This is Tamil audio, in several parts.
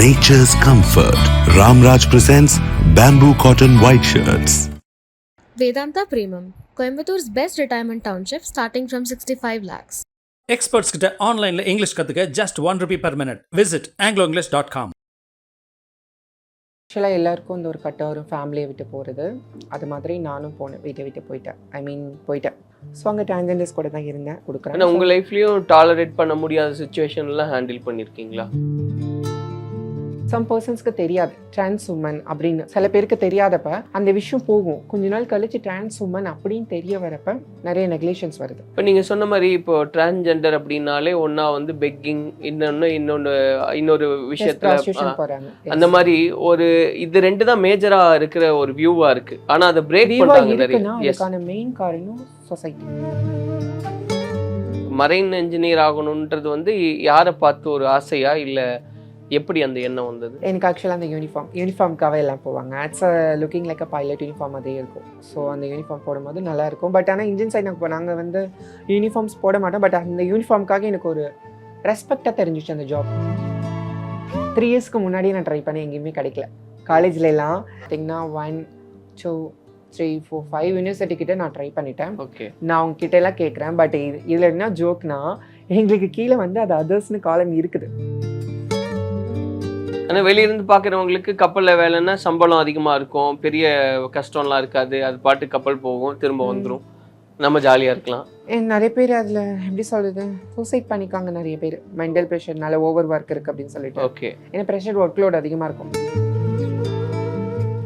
nature's comfort. Ramraj presents bamboo cotton white shirts. Vedanta Premium, Coimbator's best retirement township starting from 65 lakhs. Experts கிட்ட ஆன்லைன்ல இங்கிலீஷ் கத்துக்க just ₹1 per minute. Visit angloenglish.com. ஆக்சுவலாக எல்லாருக்கும் இந்த ஒரு கட்ட ஒரு ஃபேமிலியை விட்டு போகிறது, அது மாதிரி நானும் போனேன், வீட்டை விட்டு போயிட்டேன். ஸோ அங்கே டிரான்ஜெண்டர்ஸ் கூட தான் இருந்தேன், கொடுக்குறேன். ஆனால் உங்கள் லைஃப்லேயும் டாலரேட் பண்ண முடியாத சுச்சுவேஷன்லாம் ஹேண்டில் பண்ணியிருக்கீங்களா? சம் பர்சன்ஸ்க்கு தெரியாது டிரான்ஸ் உமன் அப்படின்னு, சில பேருக்கு தெரியாதப்ப அந்த விஷயம் போகும். கொஞ்ச நாள் கழிச்சு டிரான்ஸ் உமன் அப்படின்னு தெரிய வரப்ப நிறைய நெக்லேஷன்ஸ் வருது. இப்போ நீங்கள் சொன்ன மாதிரி இப்போ டிரான்ஸ்ஜெண்டர் அப்படின்னாலே ஒன்றா வந்து பெக்கிங், இன்னொரு விஷயத்தில் போகிறாங்க. அந்த மாதிரி ஒரு இது ரெண்டு தான் மேஜராக இருக்கிற ஒரு வியூவாக இருக்குது. ஆனால் அதை பிரேக் பண்ணுறாங்க. அதுக்கான மெயின் காரணம் சொசைட்டி. மரைன் என்ஜினியர் ஆகணுன்றது வந்து யாரை பார்த்து ஒரு ஆசையா இல்லை எப்படி அந்த எண்ணம் வந்தது? எனக்கு ஆக்சுவலாக அந்த யூனிஃபார்முக்காகவே எல்லாம் போவாங்க. It's looking like a pilot uniform அதே இருக்கும். ஸோ அந்த யூனிஃபார்ம் போடும்போது நல்லா இருக்கும். பட் ஆனால் இன்ஜின் சைட் நாங்கள் வந்து யூனிஃபார்ம்ஸ் போட மாட்டோம். பட் அந்த யூனிஃபார்முக்காக எனக்கு ஒரு ரெஸ்பெக்டாக தெரிஞ்சிச்சு அந்த ஜாப். 3 இயர்ஸ்க்கு முன்னாடியே நான் ட்ரை பண்ணி எங்கேயுமே கிடைக்கல. காலேஜில் எல்லாம் பார்த்தீங்கன்னா 1 2 3 4 5 யூனிவர்சிட்டி கிட்ட நான் ட்ரை பண்ணிட்டேன். ஓகே, நான் அவங்க கிட்ட எல்லாம் கேட்குறேன். பட் இதில் என்ன ஜோக்னா, எங்களுக்கு கீழே வந்து அது அதர்ஸ்னு காலம் இருக்குது. ஆனால் வெளியிருந்து பார்க்குறவங்களுக்கு கப்பலில் வேலைன்னா சம்பளம் அதிகமாக இருக்கும், பெரிய கஷ்டம்லாம் இருக்காது, அது பாட்டு கப்பல் போகும் திரும்ப வந்துடும், நம்ம ஜாலியாக இருக்கலாம். நிறைய பேர் அதில் எப்படி சொல்கிறது, சூசைட் பண்ணிக்காங்க நிறைய பேர். மென்டல் ப்ரெஷர்னால ஓவர் ஒர்க் இருக்குது அப்படின்னு சொல்லிட்டு. ஓகே, ஏன்னா ப்ரெஷர் ஒர்க் லோட் அதிகமாக இருக்கும்.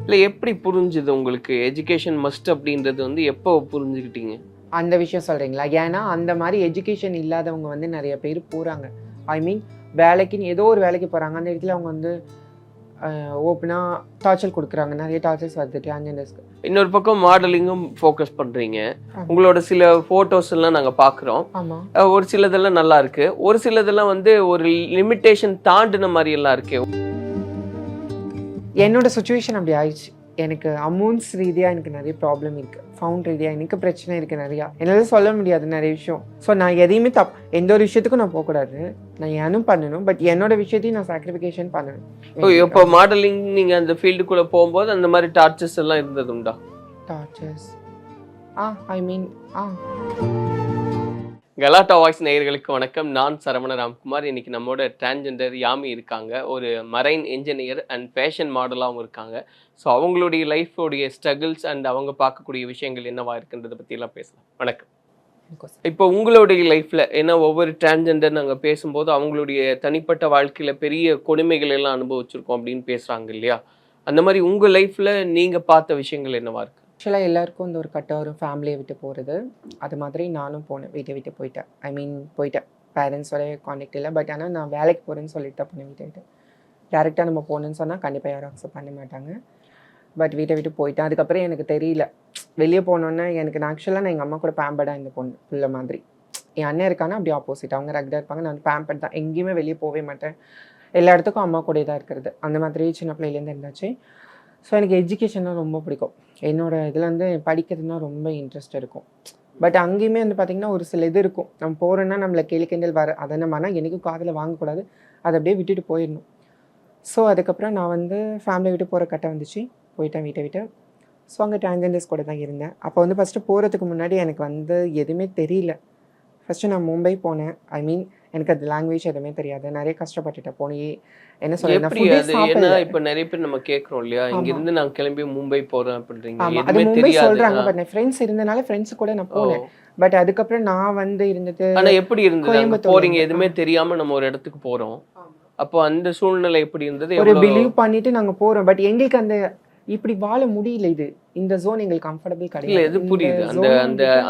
இல்லை எப்படி புரிஞ்சுது உங்களுக்கு எஜுகேஷன் மஸ்ட் அப்படின்றது வந்து எப்போ புரிஞ்சுக்கிட்டீங்க? அந்த விஷயம் சொல்கிறீங்களா? ஏன்னா அந்த மாதிரி எஜுகேஷன் இல்லாதவங்க வந்து நிறைய பேர் போகிறாங்க. ஐ மீன் வேலைக்குன்னு ஏதோ ஒரு வேலைக்கு போகிறாங்க, அந்த இடத்துல அவங்க வந்து ஓப்பனாக டார்ச்சர் கொடுக்குறாங்க. நிறைய டார்ச்சர்ஸ் வருது டிரான்ஜெண்டர்ஸ்க்கு. இன்னொரு பக்கம் மாடலிங்கும் ஃபோக்கஸ் பண்ணுறீங்க. உங்களோட சில ஃபோட்டோஸ் எல்லாம் நாங்கள் பார்க்குறோம். ஆமாம், ஒரு சிலதெல்லாம் நல்லா இருக்கு, ஒரு சிலதெல்லாம் வந்து ஒரு லிமிட்டேஷன் தாண்டின மாதிரி எல்லாம் இருக்கு. என்னோட சுச்சுவேஷன் அப்படி ஆயிடுச்சு. எனக்கு அமௌண்ட்ஸ் ரீதியாக எனக்கு நிறைய ப்ராப்ளம் இருக்குது, ஃபவுண்ட் ரீதியாக எனக்கு பிரச்சனை இருக்குது நிறையா. என்னால் சொல்ல முடியாது நிறைய விஷயம். ஸோ நான் எதையுமே எந்த ஒரு விஷயத்துக்கும் நான் போகக்கூடாது, நான் ஏனும் பண்ணணும். பட் என்னோட விஷயத்தையும் நான் சாக்ரிஃபிகேஷன் பண்ணணும். இப்போ மாடலிங் நீங்கள் அந்த ஃபீல்டுக்குள்ளே போகும்போது அந்த மாதிரி டார்ச்சர்ஸ் எல்லாம் இருந்தது உண்டா? டார்ச்சர்ஸ் கலாட்டா வாய்ஸ் நேயர்களுக்கு வணக்கம். நான் சரவண ராம்குமார். இன்னைக்கு நம்மோட டிரான்ஜெண்டர் யாமி இருக்காங்க. ஒரு மரைன் என்ஜினியர் அண்ட் ஃபேஷன் மாடலாகவும் இருக்காங்க. ஸோ அவங்களுடைய லைஃபோடைய ஸ்ட்ரகிள்ஸ் அண்ட் அவங்க பார்க்கக்கூடிய விஷயங்கள் என்னவா இருக்குன்றதை பற்றியெல்லாம் பேசலாம். வணக்கம். இப்போ உங்களுடைய லைஃப்பில் ஏன்னா ஒவ்வொரு டிரான்ஜெண்டர் நாங்கள் பேசும்போது அவங்களுடைய தனிப்பட்ட வாழ்க்கையில் பெரிய கொடுமைகள் எல்லாம் அனுபவிச்சிருக்கோம் அப்படின்னு பேசுகிறாங்க இல்லையா? அந்த மாதிரி உங்கள் லைஃப்பில் நீங்கள் பார்த்த விஷயங்கள் என்னவா இருக்குது? ஆக்சுவலாக எல்லாருக்கும் இந்த ஒரு கட்ட ஒரு ஃபேமிலியை விட்டு போகிறது, அது மாதிரி நானும் போனேன், வீட்டை விட்டு போயிட்டேன். பேரண்ட்ஸோட கான்டாக்ட் இல்லை. பட் ஆனால் நான் வேலைக்கு போகிறேன்னு சொல்லிட்டு தான் போனேன். வீட்டை விட்டு டேரெக்டாக நம்ம போகணுன்னு சொன்னால் கண்டிப்பாக யாரும் அக்செப்ட் பண்ண மாட்டாங்க. பட் வீட்டை விட்டு போயிட்டேன். அதுக்கப்புறம் எனக்கு தெரியல வெளியே போனோன்னே நான் ஆக்சுவலாக எங்கள் அம்மா கூட பேம்பர்டாக இந்த பொண்ணு பிள்ளை மாதிரி. என் அண்ணன் இருக்கானா அப்படி ஆப்போசிட், அவங்க ரெகுலராக இருப்பாங்க, நான் பேம்பர்ட் தான். எங்கேயுமே வெளியே போகவே மாட்டேன், எல்லா இடத்துக்கும் அம்மா கூட தான் இருக்கிறது. அந்த மாதிரி சின்ன பிள்ளையிலேருந்து இருந்தாச்சு. ஸோ எனக்கு எஜுகேஷன்லாம் ரொம்ப பிடிக்கும். என்னோடய இதில் வந்து படிக்கிறதுனா ரொம்ப இன்ட்ரெஸ்ட் இருக்கும். பட் அங்கேயுமே வந்து பார்த்திங்கன்னா ஒரு சில இது இருக்கும், நம்ம போகிறோன்னா நம்மளை கேள்வி வர, அதை நம்ம ஆனால் எனக்கும் காதில் வாங்கக்கூடாது, அதை அப்படியே விட்டுட்டு போயிடணும். ஸோ அதுக்கப்புறம் நான் வந்து ஃபேமிலி விட்டு போகிற கட்டம் வந்துச்சு, போயிட்டேன் வீட்டை விட்டு. ஸோ அங்கே டிரான்ஜெண்டர்ஸ் கூட தான் இருந்தேன். அப்போ வந்து ஃபஸ்ட்டு போகிறதுக்கு முன்னாடி எனக்கு வந்து எதுவுமே தெரியல. ஃபஸ்ட்டு நான் மும்பை போனேன். ஐ மீன் எனக்கு அது லாங்குவேஜ் எதுவுமே தெரியாது, நிறைய கஷ்டப்பட்டுட்டேன். போனே என்ன சொல்றேன், இப்போ நிறைய பேர் நம்ம கேட்குறோம் இல்லையா, இங்கிருந்து நான் கிளம்பி மும்பை போகிறேன் அப்படின்றீங்க. அது மும்பை சொல்கிறாங்க. பட் நான் ஃப்ரெண்ட்ஸ் இருந்தனால ஃப்ரெண்ட்ஸ் கூட நான் போனேன். பட் அதுக்கப்புறம் நான் வந்து இருந்தது. ஆனால் எப்படி இருந்தது போறீங்க, எதுவுமே தெரியாமல் நம்ம ஒரு இடத்துக்கு போகிறோம், அப்போ அந்த சூழ்நிலை எப்படி இருந்தது? ஒரு பிலீவ் பண்ணிட்டு நாங்கள் போகிறோம். பட் எங்களுக்கு அந்த இப்படி வாழ முடியல, இந்த ஜோன் எங்களுக்கு கம்ஃபர்டபுள் கிடையாது. எது புரியுது,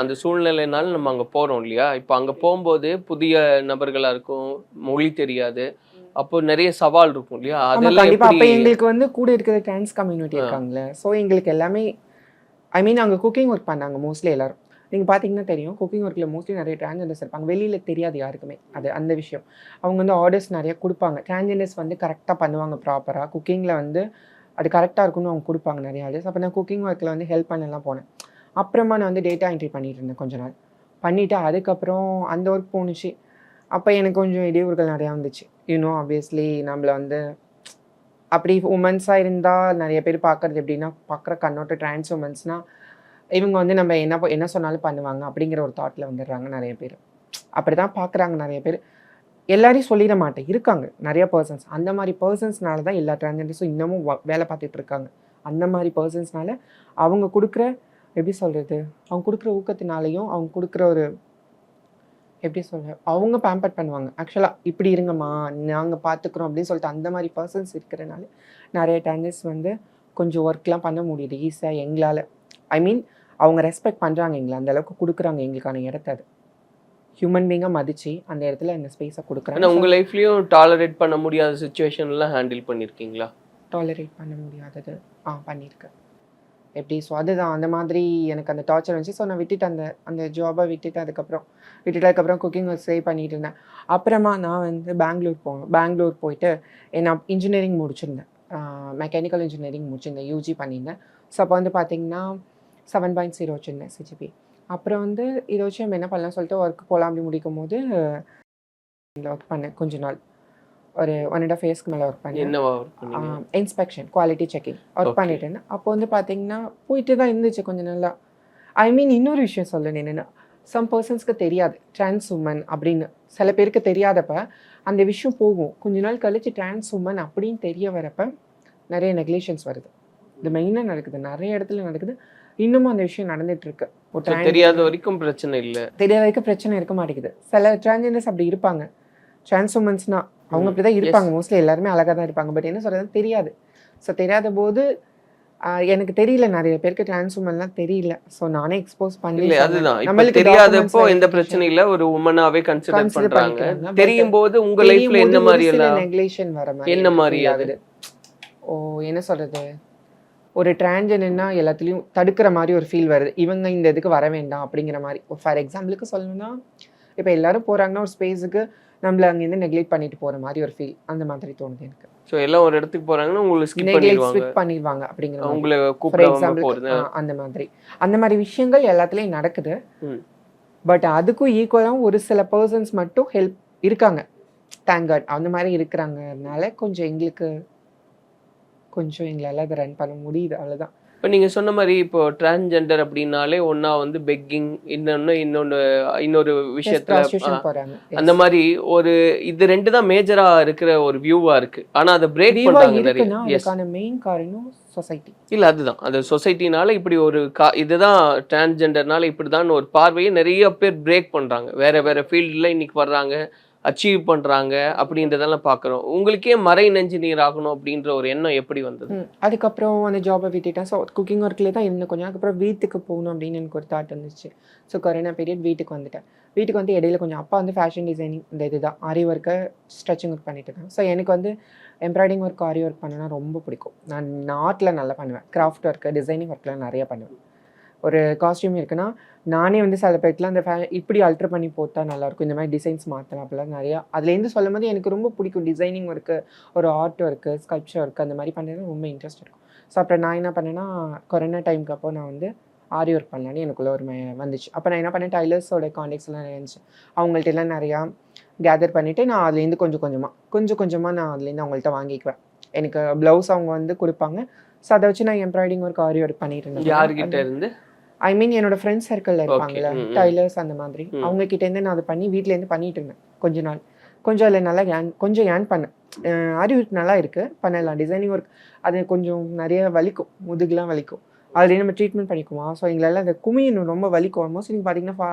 அந்த சூழ்நிலைனால நம்ம அங்கே போகிறோம் இல்லையா? இப்போ அங்கே போகும்போது புதிய நபர்களாக இருக்கும், மொழி தெரியாது, அப்போ நிறைய சவால் இருக்கும் இல்லையா? அதெல்லாம் கண்டிப்பாக. அப்போ எங்களுக்கு வந்து கூட இருக்கிற டிரான்ஸ் கம்யூனிட்டி இருக்காங்களே, ஸோ எங்களுக்கு எல்லாமே ஐ மீன் அங்கே குக்கிங் ஒர்க் பண்ணாங்க மோஸ்ட்லி எல்லோரும். நீங்கள் பார்த்தீங்கன்னா தெரியும், குக்கிங் ஒர்க்கில் மோஸ்ட்லி நிறைய டிரான்ஜெண்டர்ஸ் இருப்பாங்க. வெளியில் தெரியாது யாருக்குமே அந்த விஷயம். அவங்க வந்து ஆர்டர்ஸ் நிறைய கொடுப்பாங்க. டிரான்ஜெண்டர்ஸ் வந்து கரெக்டாக பண்ணுவாங்க, ப்ராப்பராக குக்கிங்கில் வந்து அது கரெக்டாக இருக்குன்னு அவங்க கொடுப்பாங்க நிறைய ஆர்டர்ஸ். அப்போ நான் குக்கிங் ஒர்க்கில் வந்து ஹெல்ப் பண்ணலாம் போனேன். அப்புறமா நான் வந்து டேட்டா என்ட்ரி பண்ணிகிட்டு இருந்தேன் கொஞ்ச நாள் பண்ணிவிட்டு. அதுக்கப்புறம் அந்த ஒர்க் போணுச்சு. அப்போ எனக்கு கொஞ்சம் இடையூறுகள் நிறையா வந்துச்சு. ஆப்வியஸ்லி நம்மளை வந்து அப்படி உமன்ஸாக இருந்தால் நிறைய பேர் பார்க்குறது எப்படின்னா, பார்க்குற கண்ணோட்ட ட்ரான்ஸ் உமன்ஸ்னால் இவங்க வந்து நம்ம என்ன சொன்னாலும் பண்ணுவாங்க அப்படிங்கிற ஒரு தாட்டில் வந்துடுறாங்க நிறைய பேர். அப்படி தான் பார்க்குறாங்க நிறைய பேர். எல்லாரையும் சொல்லிட மாட்டேன், இருக்காங்க நிறைய பர்சன்ஸ். அந்த மாதிரி பர்சன்ஸ்னால தான் எல்லா டிரான்ஜெண்டர்ஸும் இன்னமும் வேலை பார்த்துட்டு இருக்காங்க. அந்த மாதிரி பர்சன்ஸ்னால அவங்க கொடுக்குற எப்படி சொல்கிறது, அவங்க கொடுக்குற ஊக்கத்தினாலையும் அவங்க கொடுக்குற ஒரு எப்படி சொல்ல, அவங்க பேம்பர் பண்ணுவாங்க. ஆக்சுவலாக இப்படி இருங்கம்மா நாங்கள் பார்த்துக்குறோம் அப்படின்னு சொல்லிட்டு அந்த மாதிரி பர்சன்ஸ் இருக்கிறனால நிறைய டிரான்ஜெண்டர்ஸ் வந்து கொஞ்சம் ஒர்க்லாம் பண்ண முடியுது ஈஸியாக எங்களால். ஐ மீன் அவங்க ரெஸ்பெக்ட் பண்ணுறாங்க எங்களை, அந்த அளவுக்கு கொடுக்குறாங்க எங்களுக்கான இடத்த. அது ஹியூமன் பீங்காக மதித்து அந்த இடத்துல இந்த ஸ்பேஸை கொடுக்குறாங்க. உங்கள் லைஃப்லேயும் டாலரேட் பண்ண முடியாத சுச்சுவேஷன்லாம் ஹேண்டில் பண்ணியிருக்கீங்களா? டாலரேட் பண்ண முடியாதது பண்ணியிருக்கேன். எப்படி ஸோ அதுதான் அந்த மாதிரி எனக்கு அந்த டார்ச்சர் இருந்துச்சு. ஸோ நான் விட்டுட்டு அந்த ஜாபை அதுக்கப்புறம் குக்கிங் சேவ் பண்ணிட்டு இருந்தேன். அப்புறமா நான் வந்து பெங்களூர் போயிட்டு நான் இன்ஜினியரிங் முடிச்சிருந்தேன். மெக்கானிக்கல் இன்ஜினியரிங் முடிச்சிருந்தேன், யூஜி பண்ணியிருந்தேன். ஸோ அப்போ வந்து பார்த்திங்கன்னா 7.0 வச்சுருந்தேன் சிஜிபி. அப்புறம் வந்து இதை வச்சு நம்ம என்ன பண்ணலாம்னு சொல்லிட்டு ஒர்க் போகலாம் அப்படி முடிக்கும் போது ஒர்க் பண்ணேன் கொஞ்ச நாள், ஒரு 1.5 இயர்ஸ்க்கு மேலே ஒர்க் பண்ணேன். இன்ஸ்பெக்ஷன் குவாலிட்டி செக்கிங் ஒர்க் பண்ணிட்டு இருந்தேன். அப்போ வந்து பார்த்தீங்கன்னா போயிட்டு தான் இருந்துச்சு கொஞ்சம் நல்லா. ஐ மீன் இன்னொரு விஷயம் சொல்லணும் என்னென்னா, சம் பர்சன்ஸ்க்கு தெரியாது ட்ரான்ஸ் உமன் அப்படின்னு, சில பேருக்கு தெரியாதப்ப அந்த விஷயம் போகும். கொஞ்ச நாள் கழிச்சு ட்ரான்ஸ் உமன் அப்படின்னு தெரிய வரப்ப நிறைய நெக்லேஷன்ஸ் வருது. இது மெயினாக நடக்குது, நிறைய இடத்துல நடக்குது. இன்னமும் அந்த விஷயம் நடந்துட்டு இருக்கு. தெரியாத வரைக்கும் பிரச்சனை இல்லை, தெரியாத வரைக்கும் பிரச்சனை இருக்க மாட்டேங்குது. சில டிரான்ஜெண்டர்ஸ் அப்படி இருப்பாங்க, ட்ரான்ஸ் உமன்ஸ்னா அவங்க அப்படி தான் இருப்பாங்க. மோஸ்ட்லி எல்லாருமே அழகாக தான் இருப்பாங்க. பட் என்ன சொல்கிறது தெரியாது. ஸோ தெரியாத போது எனக்கு தெரியல, நிறைய பேருக்கு ட்ரான்ஸ் உமன்லாம் தெரியல. ஸோ நானே எக்ஸ்போஸ் பண்ணி அதுதான் நம்மளுக்கு தெரியாதப்போ எந்த பிரச்சனை இல்லை, ஒரு உமனாவே கன்சிடர் பண்றாங்க. தெரியும் போது உங்க லைஃப்ல என்ன மாதிரி எல்லாம் நெக்லேஷன் வர மாதிரி என்ன மாதிரி ஆகுது? என்ன சொல்றது, ஒரு டிரான்ஜெண்டர்னா எல்லாத்துலேயும் தடுக்கிற மாதிரி ஒரு ஃபீல் வருது. இவங்க இந்த இதுக்கு வர வேண்டாம் அப்படிங்கிற மாதிரி. ஃபார் எக்ஸாம்பிளுக்கு சொல்லணும்னா, இப்போ எல்லாரும் போகிறாங்கன்னா ஒரு ஸ்பேஸுக்கு நம்மள அங்கேருந்து நெக்லெக்ட் பண்ணிட்டு போகிற மாதிரி ஒரு ஃபீல், அந்த மாதிரி தோணுது எனக்கு. ஸோ எல்லாம் ஒரு இடத்துக்கு போகிறாங்கன்னா உங்களுக்கு ஸ்கிப் பண்ணிடுவாங்க அப்படிங்கிற உங்களை ஃபார் எக்ஸாம்பிள் அந்த மாதிரி விஷயங்கள் எல்லாத்துலேயும் நடக்குது. பட் அதுக்கும் ஈக்குவலாகவும் ஒரு சில பர்சன்ஸ் மட்டும் ஹெல்ப் இருக்காங்க, தேங்க் காட் அந்த மாதிரி இருக்கிறாங்கனால கொஞ்சம் எங்களால் அதை ரன் பண்ண முடியுது, அவ்வளோதான். இப்போ நீங்கள் சொன்ன மாதிரி இப்போ டிரான்ஸ்ஜெண்டர் அப்படின்னாலே ஒன்றா வந்து பெக்கிங், இன்னொரு விஷயத்தில் போகிறாங்க. அந்த மாதிரி ஒரு இது ரெண்டு தான் மேஜராக இருக்கிற ஒரு வியூவாக இருக்குது. ஆனால் அதை பிரேக் பண்ணுறாங்க. அதுக்கான மெயின் காரணம் சொசைட்டி இல்லை, அதுதான் அது சொசைட்டினால இப்படி ஒரு இதுதான் டிரான்ஸ்ஜெண்டர்னால இப்படி தான் ஒரு பார்வையை நிறைய பேர் பிரேக் பண்ணுறாங்க. வேற ஃபீல்டில் இன்னைக்கு வர்றாங்க, அச்சீவ் பண்ணுறாங்க அப்படின்றதெல்லாம் பார்க்குறோம். உங்களுக்கே மரைன் என்ஜினியர் ஆகணும் அப்படின்ற ஒரு எண்ணம் எப்படி வந்தது? அதுக்கப்புறம் அந்த ஜாபை விட்டுட்டேன். ஸோ குக்கிங் ஒர்க்லேயே தான் இருந்தேன் கொஞ்சம். அதுக்கப்புறம் வீட்டுக்கு போகணும் அப்படின்னு எனக்கு ஒரு தாட் இருந்துச்சு. ஸோ கொரோனா பீரியட் வீட்டுக்கு வந்து இடையில கொஞ்சம் அப்பா வந்து ஃபேஷன் டிசைனிங் இந்த இதுதான் ஆரி ஒர்க்கை ஸ்ட்ரெச்சிங் ஒர்க் பண்ணிட்டு இருக்கேன். ஸோ எனக்கு வந்து எம்ப்ராய்டிங் ஒர்க் ஆரி ஒர்க் பண்ணனா ரொம்ப பிடிக்கும். நான் ஆர்ட்டில் நல்லா பண்ணுவேன், கிராஃப்ட் ஒர்க்கு டிசைனிங் ஒர்க்லாம் நிறைய பண்ணுவேன். ஒரு காஸ்டியூம் இருக்குன்னா நானே வந்து சில பேர்லாம் அந்த இப்படி அல்ட்ரு பண்ணி போட்டால் நல்லாயிருக்கும், இந்த மாதிரி டிசைன்ஸ் மாற்றலாம் அப்படிலாம் நிறையா. அதுலேருந்து சொல்லும் போது எனக்கு ரொம்ப பிடிக்கும். டிசைனிங் ஒர்க்கு, ஒரு ஆர்ட் ஒர்க்கு, ஸ்கல்ப்சர் ஒர்க்கு அந்த மாதிரி பண்ணுறது ரொம்ப இன்ட்ரெஸ்ட் இருக்கும். ஸோ அப்புறம் நான் என்ன பண்ணேன்னா, கொரோனா டைமுக்கு அப்போ நான் வந்து ஆரி ஒர்க் பண்ணலான்னு எனக்குள்ளே ஒரு வந்துச்சு. அப்போ நான் என்ன பண்ணேன், டைலர்ஸோட கான்டெக்ட்ஸ் எல்லாம் இருந்துச்சு. அவங்கள்ட்ட எல்லாம் நிறையா கேதர் பண்ணிவிட்டு நான் அதுலேருந்து கொஞ்சம் கொஞ்சமாக நான் அதுலேருந்து அவங்கள்ட்ட வாங்கிக்குவேன். எனக்கு ப்ளவுஸ் அவங்க வந்து கொடுப்பாங்க. ஸோ அதை வச்சு நான் எம்ப்ராய்டிங் ஒர்க் ஆரி ஒர்க் பண்ணிட்டு இருந்தேன். யார்கிட்ட இருந்து? ஐ மீன் என்னோட ஃப்ரெண்ட்ஸ் சர்க்கிளில் இருப்பாங்களே டைலர்ஸ் அந்த மாதிரி, அவங்க கிட்டேருந்து நான் அதை பண்ணி வீட்டிலேருந்து பண்ணிட்டு இருந்தேன் கொஞ்ச நாள். கொஞ்சம் அதில் நல்லா ஏர்ன் பண்ணேன். ஆரி ஒர்க் நல்லா இருக்குது, பண்ணலாம். டிசைனிங் ஒர்க் அது கொஞ்சம் நிறைய வலிக்கும், முதுகுலாம் வலிக்கும். அதுலேயே நம்ம ட்ரீட்மெண்ட் பண்ணிக்குவோம். ஸோ எங்களால் அந்த குமியின் ரொம்ப வலிக்கும். ஆல்மோஸ்ட் நீங்கள் பார்த்தீங்கன்னா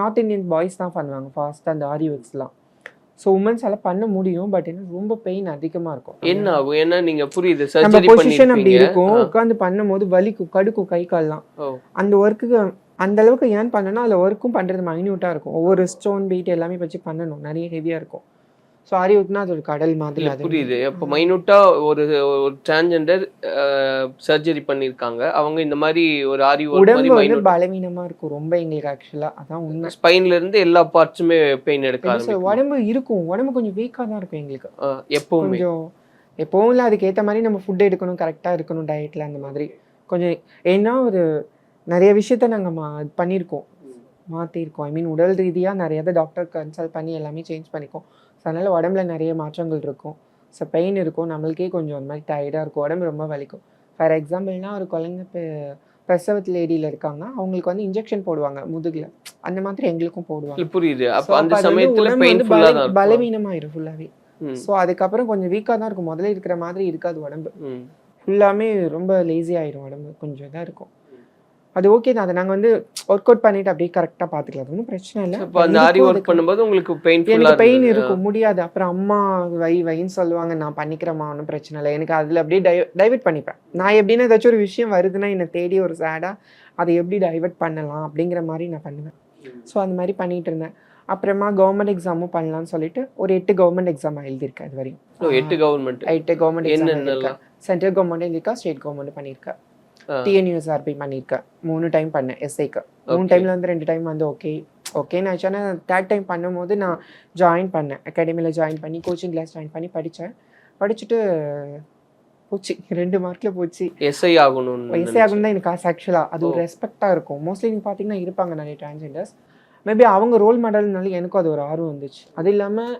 நார்த் இந்தியன் பாய்ஸ் தான் பண்ணுவாங்க ஃபாஸ்ட்டாக அந்த ஆரி ஒர்க்ஸ்லாம். ஸோ உமன்ஸால பண்ண முடியும், பட் என்ன ரொம்ப பெயின் அதிகமாக இருக்கும். என்ன ஆகும்? ஏன்னா நீங்கள் புரியுது, நம்ம பொசிஷன் அப்படி இருக்கும், உட்காந்து பண்ணும் போது வலிக்கும், கடுக்கும் கை கால்லாம். அந்த ஒர்க்குக்கு அந்த அளவுக்கு ஏன் பண்ணணும், அதில் ஒர்க்கும் பண்ணுறது மைன்யூட்டாக இருக்கும். ஒவ்வொரு ஸ்டோன் பீட் எல்லாமே வச்சு பண்ணணும், நிறைய ஹெவியாக இருக்கும். ஸோ ஆரி ஒர்க்னா அது ஒரு கடல் மாதிரி. அது புரியுது. அப்போ மைனூட்டாக ஒரு டிரான்ஸ்ஜெண்டர் சர்ஜரி பண்ணியிருக்காங்க, அவங்க இந்த மாதிரி ஒரு ஆரி ஒர்க் உடம்பு வந்து பலவீனமாக இருக்கும் ரொம்ப எங்களுக்கு. ஆக்சுவலாக அதான் உண்மை. ஸ்பைன்ல இருந்து எல்லா பார்ட்ஸுமே பெயின் எடுக்க உடம்பு இருக்கும், உடம்பு கொஞ்சம் வீக்காக தான் இருக்கும் எங்களுக்கு எப்பவுமே. எப்பவும் இல்லை, அதுக்கேற்ற மாதிரி நம்ம ஃபுட் எடுக்கணும், கரெக்டாக இருக்கணும் டயட்டில் அந்த மாதிரி கொஞ்சம். ஏன்னா ஒரு நிறைய விஷயத்த நாங்கள் பண்ணியிருக்கோம், மாற்றிருக்கோம். ஐ மீன் உடல் ரீதியாக நிறைய டாக்டர் கன்சல்ட் பண்ணி எல்லாமே சேஞ்ச் பண்ணிக்கோம். ஸோ அதனால் உடம்புல நிறைய மாற்றங்கள் இருக்கும். ஸோ பெயின் இருக்கும், நம்மளுக்கே கொஞ்சம் ஒரு மாதிரி டயர்டாக இருக்கும், உடம்பு ரொம்ப வலிக்கும். ஃபார் எக்ஸாம்பிள்னா ஒரு குழந்தை பிரசவத்து லேடியில் இருக்காங்க, அவங்களுக்கு வந்து இன்ஜெக்ஷன் போடுவாங்க முதுகில், அந்த மாதிரி எங்களுக்கும் போடுவாங்க. புரியுது. அப்ப So, அந்த அப்ப அது வந்து சமயத்துல உடம்பு வந்து பெயின்ஃபுல்லா தான் இருக்கும். பலவீனமாயிரும் ஃபுல்லாகவே. ஸோ அதுக்கப்புறம் கொஞ்சம் வீக்காக தான் இருக்கும், முதல்ல இருக்கிற மாதிரி இருக்காது உடம்பு, ம். ஃபுல்லாமே ரொம்ப லேசி ஆயிரும் உடம்பு, கொஞ்சம் இதாக இருக்கும். அது ஓகே தான், அதை நாங்கள் வந்து ஒர்க் அவுட் பண்ணிட்டு அப்படியே கரெக்டாக பார்த்துக்கலாம், அது ஒன்றும் பிரச்சனை இல்லை. அப்ப அந்த ஆரி ஒர்க் பண்ணும்போது உங்களுக்கு பெயின்ஃபுல்லா எனக்கு பெயின் இருந்தது. இருக்கும், முடியாது. அப்புறம் அம்மா வைன்னு சொல்லுவாங்க, நான் பண்ணிக்கிறேம்மா, ஒன்றும் பிரச்சனை இல்லை. எனக்கு அதில் அப்படியே டைவர்ட் பண்ணிப்பேன். நான் எப்படின்னா ஏதாச்சும் ஒரு விஷயம் வருதுன்னா என்னை தேடி ஒரு சேடாக அதை எப்படி டைவர்ட் பண்ணலாம் அப்படிங்கிற மாதிரி நான் பண்ணுவேன். ஸோ அந்த மாதிரி பண்ணிட்டு இருந்தேன். அப்புறமா கவர்மெண்ட் எக்ஸாமும் பண்ணலாம்னு சொல்லிட்டு ஒரு 8 கவர்மெண்ட் எக்ஸாம் எழுதியிருக்கேன் இது வரையும். 8 கவர்மெண்ட் 8 கவர்மெண்ட் எக்ஸாம் என்னென்னலாம்? எழுதியிருக்கேன். சென்ட்ரல் கவர்மெண்ட் எழுதியிருக்கேன், ஸ்டேட் கவர்மெண்ட் பண்ணியிருக்கேன், டிஎன்யூஎஸ்ஆர்பி பண்ணியிருக்கேன். 3 டைம் பண்ணேன் எஸ்ஐக்கு. 3 டைமில் வந்து 2 டைம் வந்து ஓகேன்னு ஆச்சு. ஆனால் 3rd டைம் பண்ணும்போது நான் ஜாயின் பண்ணேன், அகாடமியில் ஜாயின் பண்ணி கோச்சிங் கிளாஸ் ஜாயின் பண்ணி படிச்சுட்டு போச்சு, 2 மார்க்கில் போச்சு. எஸ்ஐ ஆகணும்னு எஸ்ஐ ஆகணும் தான் எனக்கு ஆசை ஆக்சுவலாக. அது ஒரு ரெஸ்பெக்டாக இருக்கும். மோஸ்ட்லி நீங்கள் பார்த்தீங்கன்னா இருப்பாங்க நிறைய டிரான்ஸ்ஜெண்டர்ஸ், மேபி அவங்க ரோல் மாடல்னால எனக்கும் அது ஒரு ஆர்வம் வந்துச்சு. அது இல்லாமல்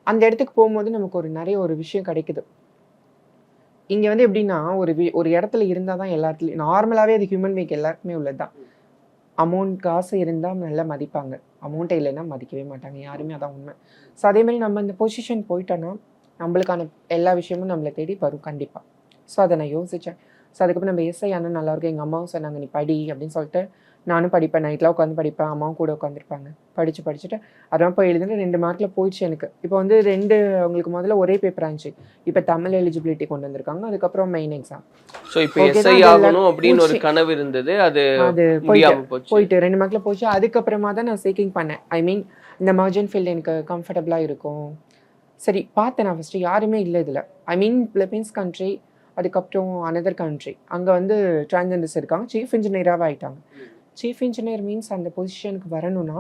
அந்த இடத்துக்கு போகும்போது நமக்கு நிறைய ஒரு விஷயம் கிடைக்குது. இங்கே வந்து எப்படின்னா ஒரு இடத்துல இருந்தால் தான் எல்லாத்துலேயும் நார்மலாகவே அது ஹியூமன் பீயிங் எல்லாருக்குமே உள்ளது தான். அமௌண்ட் காசு இருந்தால் நல்லா மதிப்பாங்க, அமௌண்ட்டே இல்லைன்னா மதிக்கவே மாட்டாங்க யாருமே, அதான் உண்மை. ஸோ அதேமாதிரி நம்ம இந்த பொசிஷன் போயிட்டோன்னா நம்மளுக்கான எல்லா விஷயமும் நம்மளை தேடி வரும் கண்டிப்பாக. ஸோ அதை நான் யோசித்தேன். ஸோ அதுக்கப்புறம் நம்ம எஸ்ஐ ஆனால் நல்லாயிருக்கும். எங்கள் அம்மாவும் சொன்னாங்க நீ படி அப்படின்னு சொல்லிட்டு, நானும் படிப்பேன், நைட்லாம் உட்காந்து படிப்பேன், அம்மாவும் கூட உட்காந்துருப்பாங்க. படிச்சுட்டு அதெல்லாம் போய் எழுதுன்னு 2 மார்க்கில் போயிடுச்சு எனக்கு. இப்போ வந்து 2 அவங்களுக்கு முதல்ல ஒரே பேப்பர் ஆச்சு, இப்போ தமிழ் எலிஜிபிலிட்டி கொண்டு வந்திருக்காங்க, அதுக்கப்புறம் மெயின் எக்ஸாம். ஸோ இப்போ எஸ்ஐ ஆகணும் அப்படின்னு ஒரு கனவு இருந்தது, அது போயிட்டு 2 மார்க்கில் போச்சு. அதுக்கப்புறமா தான் நான் சீக்கிங் பண்ணேன். ஐ மீன் இந்த மர்ஜென்ட் ஃபீல்டு எனக்கு கம்ஃபர்டபுளாக இருக்கும். சரி பார்த்தேன் நான் ஃபஸ்ட்டு, யாருமே இல்லை இதில். ஐ மீன் பிலிப்பைன்ஸ் கண்ட்ரி, அதுக்கப்புறம் அனதர் கண்ட்ரி, அங்கே வந்து டிரான்ஸ்ஜெண்டர்ஸ் இருக்காங்க, சீஃப் இன்ஜினியராகவே ஆகிட்டாங்க. சீஃப் இன்ஜினியர் மீன்ஸ் அந்த பொசிஷனுக்கு வரணும்னா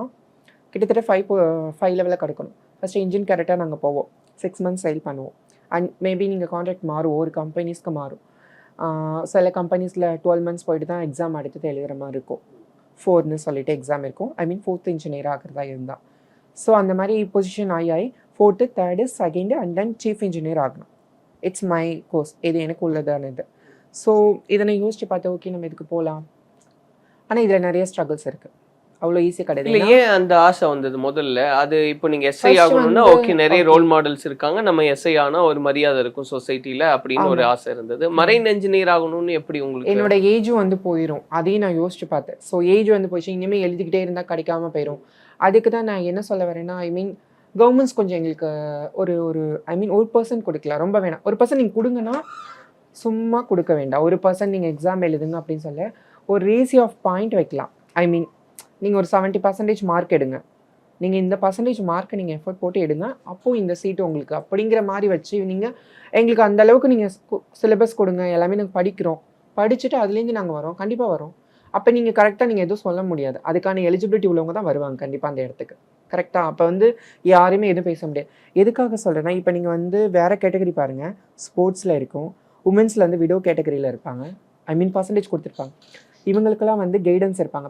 கிட்டத்தட்ட 5 லெவலில் கிடக்கணும். ஃபஸ்ட்டு இன்ஜின் கரெக்டாக நாங்கள் போவோம், 6 months சைல் பண்ணுவோம். அண்ட் மேபி நீங்கள் கான்ட்ராக்ட் மாறும், ஒரு கம்பெனிஸ்க்கு மாறும். சில கம்பெனிஸில் 12 months போயிட்டு தான் எக்ஸாம் அடுத்தது எழுதுகிற மாதிரி இருக்கும். 4ன்னு சொல்லிட்டு எக்ஸாம் இருக்கும். ஐ மீன் 4th இன்ஜினியர் ஆகிறதா இருந்தால். ஸோ அந்த மாதிரி பொசிஷன் ஆகி 4th, 3rd, 2nd and then chief engineer ஆகணும். இட்ஸ் மை கோர்ஸ், இது எனக்கு உள்ளதானது. ஸோ இதை நான் யோசிச்சு பார்த்தேன், ஓகே நம்ம இதுக்கு போகலாம். ஆனால் இதில் நிறைய ஸ்ட்ரகிள்ஸ் இருக்குது, அவ்வளோ ஈஸியாக கிடையாது. ஏன் அந்த ஆசை வந்தது முதல்ல? அது இப்போ நீங்கள் எஸ்ஐ ஆகணும்னா ஓகே, நிறைய ரோல் மாடல்ஸ் இருக்காங்க, நம்ம எஸ்ஐ ஆனால் ஒரு மரியாதை இருக்கும் சொசைட்டியில் அப்படின்னு ஒரு ஆசை இருந்தது. மரைன் என்ஜினியர் ஆகணும்னு எப்படி உங்களுக்கு? என்னோட ஏஜும் வந்து போயிடும், அதையும் நான் யோசிச்சு பார்த்தேன். ஸோ ஏஜ் வந்து போயிடுச்சு, இனிமேல் எழுதிக்கிட்டே இருந்தால் கிடைக்காம போயிடும். அதுக்கு தான் நான் என்ன சொல்ல வரேன்னா, ஐ மீன் கவர்மெண்ட்ஸ் கொஞ்சம் எங்களுக்கு ஒரு ஐ மீன் 1% கொடுக்கலாம், ரொம்ப வேணாம். 1% நீங்கள் கொடுங்கன்னா சும்மா கொடுக்க வேண்டாம். 1% நீங்கள் எக்ஸாம் எழுதுங்க அப்படின்னு சொல்ல ஒரு ரேஷியோ ஆஃப் பாயிண்ட் வைக்கலாம். ஐ மீன் நீங்கள் ஒரு 70% மார்க் எடுங்க, நீங்கள் இந்த பர்சன்டேஜ் மார்க்கை நீங்கள் எஃபர்ட் போட்டு எடுங்க, அப்போது இந்த சீட்டு உங்களுக்கு அப்படிங்கிற மாதிரி வச்சு நீங்கள் எங்களுக்கு அந்த அளவுக்கு நீங்கள் சிலபஸ் கொடுங்க, எல்லாமே நாங்கள் படிக்கிறோம், படிச்சுட்டு அதுலேருந்து நாங்கள் வரோம், கண்டிப்பாக வரோம். அப்போ நீங்கள் கரெக்டாக நீங்கள் எதுவும் சொல்ல முடியாது, அதுக்கான எலிஜிபிலிட்டி உள்ளவங்க தான் வருவாங்க கண்டிப்பாக அந்த இடத்துக்கு, கரெக்டாக. அப்போ வந்து யாருமே எதுவும் பேச முடியாது. எதுக்காக சொல்கிறேன்னா, இப்போ நீங்கள் வந்து வேறு கேட்டகரி பாருங்கள், ஸ்போர்ட்ஸில் இருக்கும், உமன்ஸில் வந்து விடோ கேட்டகரியில் இருப்பாங்க, ஐ மீன் பர்சன்டேஜ் கொடுத்துருப்பாங்க. இவங்களுக்கெல்லாம் வந்து கைடன்ஸ் இருப்பாங்க,